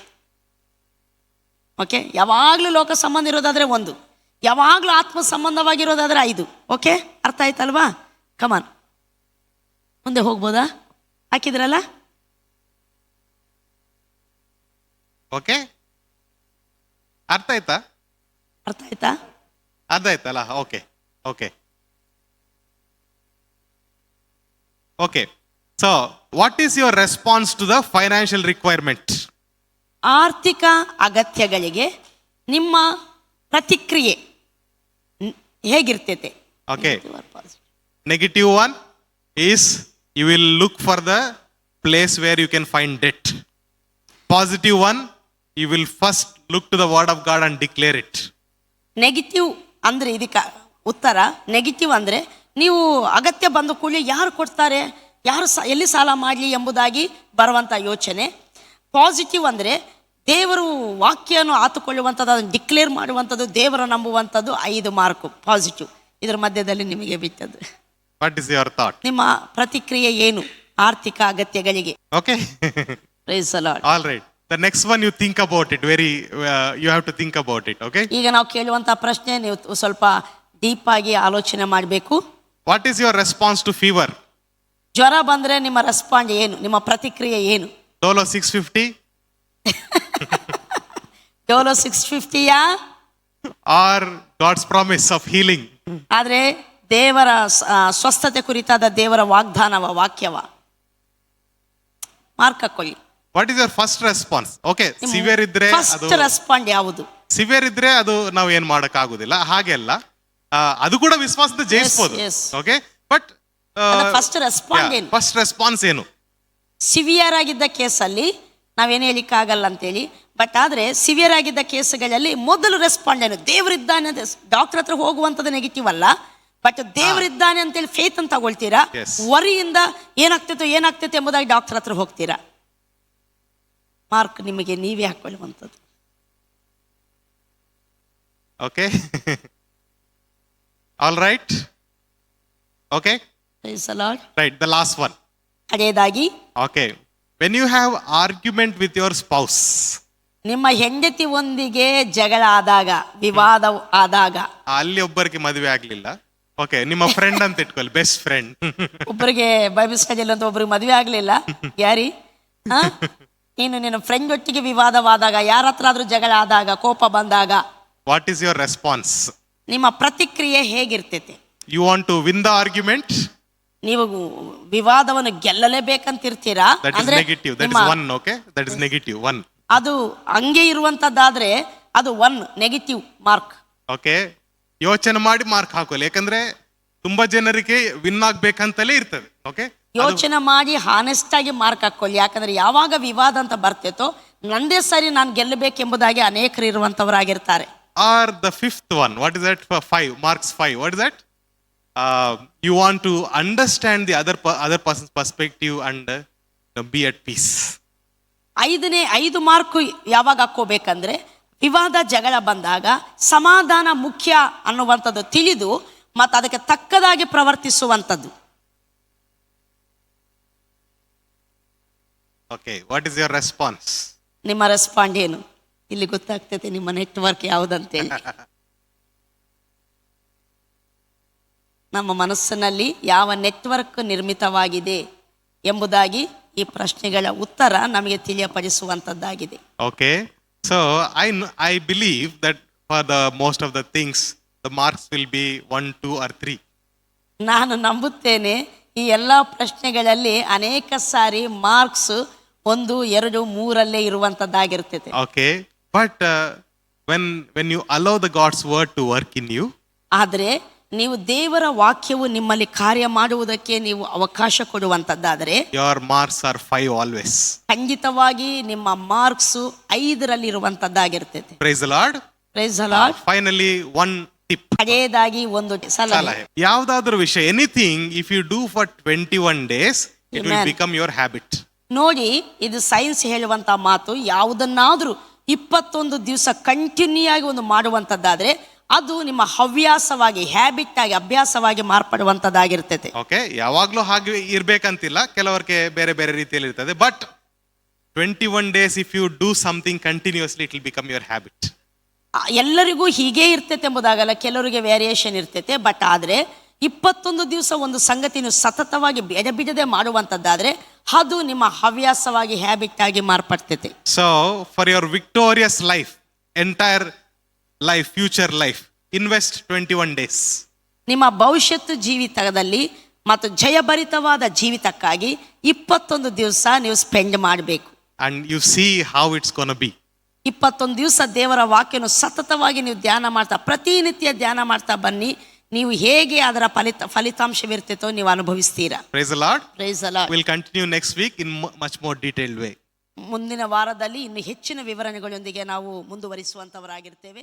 ಓಕೆ. ಯಾವಾಗಲೂ ಲೋಕ ಸಂಬಂಧ ಇರೋದಾದ್ರೆ 1, ಯಾವಾಗಲೂ ಆತ್ಮ ಸಂಬಂಧವಾಗಿರೋದಾದ್ರೆ 5. ಓಕೆ. ಅರ್ಥ ಆಯ್ತಲ್ವಾ? ಕಮಾನ್, ಮುಂದೆ ಹೋಗ್ಬೋದಾ? ಹಾಕಿದ್ರಲ್ಲ? ಓಕೆ. ಅರ್ಥ ಆಯ್ತಾ? ಅರ್ಥ ಆಯ್ತಾ? ಅರ್ಥ ಆಯ್ತಲ್ಲ? Okay. Okay. Okay. So, what is your response to the financial requirement? ಆರ್ಥಿಕ ಅಗತ್ಯಗಳಿಗೆ ನಿಮ್ಮ ಪ್ರತಿಕ್ರಿಯೆ ಹೇಗಿರ್ತೈತೆ? Okay. Negative one is you will look for the place where you can find debt. Positive one, you will first look to the word of God and declare it. Negative ಅಂದರೆ ಇದಕ್ಕೆ ಉತ್ತರ negative ಅಂದರೆ ನೀವು ಅಗತ್ಯ ಬಂದ ಕೂಡಲೇ ಯಾರು ಕೊಡ್ತಾರೆ, ಯಾರು ಎಲ್ಲಿ ಸಾಲ ಮಾಡಲಿ ಎಂಬುದಾಗಿ ಬರುವಂಥ ಯೋಚನೆ. ಪಾಸಿಟಿವ್ ಅಂದರೆ ದೇವರು ವಾಕ್ಯವನ್ನು ಆತುಕೊಳ್ಳುವಂಥದ್ದು, ಅದನ್ನು ಡಿಕ್ಲೇರ್ ಮಾಡುವಂಥದ್ದು, ದೇವರ ನಂಬುವಂಥದ್ದು. 5 ಮಾರ್ಕು ಪಾಸಿಟಿವ್. ಇದರ ಮಧ್ಯದಲ್ಲಿ ನಿಮಗೆ ಬಿಟ್ಟದ್ದು. What is your thought? ನಿಮ್ಮ ಪ್ರತಿಕ್ರಿಯೆ ಏನು ಆರ್ಥಿಕ ಅಗತ್ಯಗಳಿಗೆ? Okay. Praise the Lord. All right. The next one you think about it you have to think about it. Okay. ಈಗ ನಾವು ಕೇಳುವಂಥ ಪ್ರಶ್ನೆ ನೀವು ಸ್ವಲ್ಪ ಡೀಪ್ ಆಗಿ ಆಲೋಚನೆ ಮಾಡಬೇಕು. What is your response to fever? ಜ್ವರ ಬಂದರೆ ನಿಮ್ಮ ರೆಸ್ಪಾಂಡ್ ಏನು, ನಿಮ್ಮ ಪ್ರತಿಕ್ರಿಯೆ ಏನು? Dolo 650 Dolo 650ಯಾ or God's promise of healing? ಆದರೆ ದೇವರ ಸ್ವಸ್ಥತೆ ಕುರಿತಾದ ದೇವರ ವಾಗ್ದಾನವ, ವಾಕ್ಯವ? ಮಾರ್ಕ್ ಹಾಕೊಳ್ಳಿ. What is your first response? Okay, severe ಇದ್ರೆ ಫಸ್ಟ್ ರೆಸ್ಪಾಂಡ್ ಯಾವುದು? ಸಿವಿಯರ್ ಇದ್ರೆ ಅದು ನಾವು ಏನ್ ಮಾಡಕ್ ಆಗುದಿಲ್ಲ, ಹಾಗೆಲ್ಲ ಅದು ಕೂಡ ವಿಶ್ವಾಸದ ಜಯಿಸಬಹುದು. yes. Okay, but first respond ಏನು? ಫಸ್ಟ್ ರೆಸ್ಪಾನ್ಸ್ ಏನು? ಸಿವಿಯರ್ ಆಗಿದ್ದ ಕೇಸಲ್ಲಿ ನಾವೇನು ಹೇಳಿಕ್ಕಾಗಲ್ಲ ಅಂತೇಳಿ, ಬಟ್ ಆದರೆ ಸಿವಿಯರ್ ಆಗಿದ್ದ ಕೇಸ್ಗಳಲ್ಲಿ ಮೊದಲು ರೆಸ್ಪಾಂಡ್ ಏನು? ದೇವರಿದ್ದಾನೆ ಅಂತ ಡಾಕ್ಟರ್ ಹತ್ರ ಹೋಗುವಂಥದ್ದು ನೆಗೆಟಿವ್ ಅಲ್ಲ, ಬಟ್ ದೇವರಿದ್ದಾನೆ ಅಂತೇಳಿ ಫೇತ್ ಅಂತ ತಗೊಳ್ತೀರಾ, ವರಿಯಿಂದ ಏನಾಗ್ತೈತೆ ಎಂಬುದಾಗಿ ಡಾಕ್ಟರ್ ಹತ್ರ ಹೋಗ್ತೀರಾ? ಮಾರ್ಕ್ ನಿಮಗೆ ನೀವೇ ಹಾಕೊಳ್ಳುವಂಥದ್ದು. Okay, all right. Okay, right. The last one, ಕಡೆಯದಾಗಿ, okay, when you have argument with your spouse, ನಿಮ್ಮ ಹೆಂಡತಿ ಒಂದಿಗೆ ಜಗಳ ಆದಾಗ, ವಿವಾದ ಆದಾಗ, ಅಲ್ಲಿ ಒಬ್ಬರಿಗೆ ಮದುವೆ ಆಗ್ಲಿಲ್ಲ, ಓಕೆ, ನಿಮ್ಮ ಫ್ರೆಂಡ್ ಅಂತ ಇಟ್ಕೊಳ್ಳಿ, ಬೆಸ್ಟ್ ಫ್ರೆಂಡ್. ಒಬ್ಬರಿಗೆ ಬೈಬಲ್ ಸ್ಟಡಿಯಲ್ಲಿ ಅಂತ ಒಬ್ಬರಿಗೆ ಮದುವೆ ಆಗ್ಲಿಲ್ಲ, ಯಾರಿ ನೀನು ನಿನ್ನ ಫ್ರೆಂಡ್ ಒಟ್ಟಿಗೆ ವಿವಾದವಾದಾಗ, ಯಾರ ಹತ್ರ ಆದ್ರೂ ಜಗಳ ಆದಾಗ, ಕೋಪ ಬಂದಾಗ, ವಾಟ್ ಈಸ್ ಯುವರ್ ರೆಸ್ಪಾನ್ಸ್? ನಿಮ್ಮ ಪ್ರತಿಕ್ರಿಯೆ ಹೇಗಿರ್ತೈತೆ? You want to win the argument? ನೀವು ವಿವಾದವನ್ನು ಗೆಲ್ಲಲೇಬೇಕಂತಿರ್ತೀರಾ? ಅಂದ್ರೆ ನೆಗೆಟಿವ್ ಒನ್. ಅದು ಹಂಗೆ ಇರುವಂತದ್ದಾದ್ರೆ ಅದು 1 ನೆಗೆಟಿವ್ ಮಾರ್ಕ್. ಓಕೆ, ಯೋಚನೆ ಮಾಡಿ ಮಾರ್ಕ್ ಹಾಕೋಲ್ಲ, ಯಾಕಂದ್ರೆ ತುಂಬಾ ಜನರಿಗೆ ವಿನ್ ಆಗ್ಬೇಕಂತಲೇ ಇರ್ತದೆ. ಓಕೆ, ಯೋಚನೆ ಮಾಡಿ ಹಾನೆಸ್ಟ್ ಆಗಿ ಮಾರ್ಕ್ ಹಾಕೊಳ್ಳಿ. ಯಾಕಂದ್ರೆ ಯಾವಾಗ ವಿವಾದ ಅಂತ ಬರ್ತೈತೋ ನಂದೇ ಸರಿ, ನಾನು ಗೆಲ್ಲಬೇಕೆಂಬುದಾಗಿ ಅನೇಕರು ಇರುವಂತವರಾಗಿರ್ತಾರೆ. Or the fifth one, what is that? 5 marks 5, what is that? You want to understand the other person's perspective and be at peace. 5 mark ಯಾವಾಗ ಹಾಕೋಬೇಕಂದ್ರೆ, ವಿವಾದ ಜಗಳ ಬಂದಾಗ ಸಮಾಧಾನ ಮುಖ್ಯ ಅನ್ನುವಂಥದ್ದು ತಿಳಿದು ಮತ್ತು ಅದಕ್ಕೆ ತಕ್ಕದಾಗಿ ಪ್ರವರ್ತಿಸುವಂಥದ್ದು. Okay, what is your response? ನಿಮ್ಮ ರೆಸ್ಪಾಂಡ್ ಏನು? ಇಲ್ಲಿ ಗೊತ್ತಾಗ್ತೈತೆ ನಿಮ್ಮ ನೆಟ್ವರ್ಕ್ ಯಾವುದಂತೇಳಿ. ನಮ್ಮ ಮನಸ್ಸಿನಲ್ಲಿ ಯಾವ ನೆಟ್ವರ್ಕ್ ನಿರ್ಮಿತವಾಗಿದೆ ಎಂಬುದಾಗಿ ಈ ಪ್ರಶ್ನೆಗಳ ಉತ್ತರ ನಮಗೆ ತಿಳಿಯಪಡಿಸುವಂತದ್ದಾಗಿದೆ. Okay, so I believe that for the most of the things the marks will be 1, 2 or 3. ನಾನು ನಂಬುತ್ತೇನೆ ಈ ಎಲ್ಲ ಪ್ರಶ್ನೆಗಳಲ್ಲಿ ಅನೇಕ ಸಾರಿ ಮಾರ್ಕ್ಸ್ 1, 2, 3 ಇರುವಂತದ್ದಾಗಿರ್ತೈತೆ. Okay, but when you allow the God's word to work in you, ಆದರೆ ನೀವು ದೇವರ ವಾಕ್ಯವು ನಿಮ್ಮಲ್ಲಿ ಕಾರ್ಯ ಮಾಡುವುದಕ್ಕೆ ನೀವು ಅವಕಾಶ ಕೊಡುವಂತದ್ದಾದರೆ, your marks are 5 always. ಖಂಡಿತವಾಗಿ ನಿಮ್ಮ marks 5 ಇರುವಂತದ್ದಾಗಿರ್ತೈತೆ. Praise the Lord. Praise the Lord. Finally, one tip. ಕಡೆಯದಾಗಿ ಒಂದು ಸಲಹೆ. ಯಾವುದಾದರೂ ವಿಷಯ, anything if you do for 21 days, it will become your habit. ನೋಡಿ, ಇದು ಸೈನ್ಸ್ ಹೇಳುವಂತ ಮಾತು. ಯಾವುದನ್ನಾದ್ರೂ 21 ದಿವಸ ಕಂಟಿನ್ಯೂ ಆಗಿ ಒಂದು ಮಾಡುವಂತದ್ದಾದ್ರೆ ಅದು ನಿಮ್ಮ ಹವ್ಯಾಸವಾಗಿ, ಹ್ಯಾಬಿಟ್ ಆಗಿ, ಅಭ್ಯಾಸವಾಗಿ ಮಾರ್ಪಡುವಂತದ್ದಾಗಿರ್ತೈತೆ. ಓಕೆ, ಯಾವಾಗ್ಲೂ ಹಾಗೆ ಇರ್ಬೇಕಂತಿಲ್ಲ, ಕೆಲವರಿಗೆ ಬೇರೆ ಬೇರೆ ರೀತಿಯಲ್ಲಿ ಇರ್ತದೆ. But 21 days if you do something continuously, it will become your habit. ಎಲ್ಲರಿಗೂ ಹೀಗೆ ಇರ್ತೈತೆ ಎಂಬುದಾಗಲ್ಲ, ಕೆಲವರಿಗೆ ವೇರಿಯೇಷನ್ ಇರ್ತೈತೆ. ಬಟ್ ಆದರೆ 21 ದಿವಸ ಒಂದು ಸಂಗತಿ ನೀವು ಸತತವಾಗಿ ಬಿಡದೆ ಮಾಡುವಂತದ್ದಾದ್ರೆ ಅದು ನಿಮ್ಮ ಹವ್ಯಾಸವಾಗಿ, ಹ್ಯಾಬಿಟ್ ಆಗಿ ಮಾರ್ಪಡ್ತೈತೆ. So for your victorious life, entire life, future life, invest 21 days. ನಿಮ್ಮ ಭವಿಷ್ಯತ್ತು ಜೀವಿತದಲ್ಲಿ ಮತ್ತು ಜಯಭರಿತವಾದ ಜೀವಿತಕ್ಕಾಗಿ 21 ದಿವಸ ನೀವು ಸ್ಪೆಂಡ್ ಮಾಡಬೇಕು. and you see how it's going to be. 21 ದಿವಸ ದೇವರ ವಾಕ್ಯನು ಸತತವಾಗಿ ನೀವು ಧ್ಯಾನ ಮಾಡ್ತಾ, ಪ್ರತಿನಿತ್ಯ ಧ್ಯಾನ ಮಾಡ್ತಾ ಬನ್ನಿ. ನೀವು ಹೇಗೆ ಅದರ ಫಲಿತಾಂಶವಿರ್ತಿತ್ತೋ ನೀವು ಅನುಭವಿಸ್ತೀರಾ. Praise the Lord. Praise the Lord. We'll continue next week in much more detailed way. ಮುಂದಿನ ವಾರದಲ್ಲಿ ಇನ್ನು ಹೆಚ್ಚಿನ ವಿವರಣೆಗಳೊಂದಿಗೆ ನಾವು ಮುಂದುವರಿಸುವಂತವರಾಗಿರ್ತೇವೆ.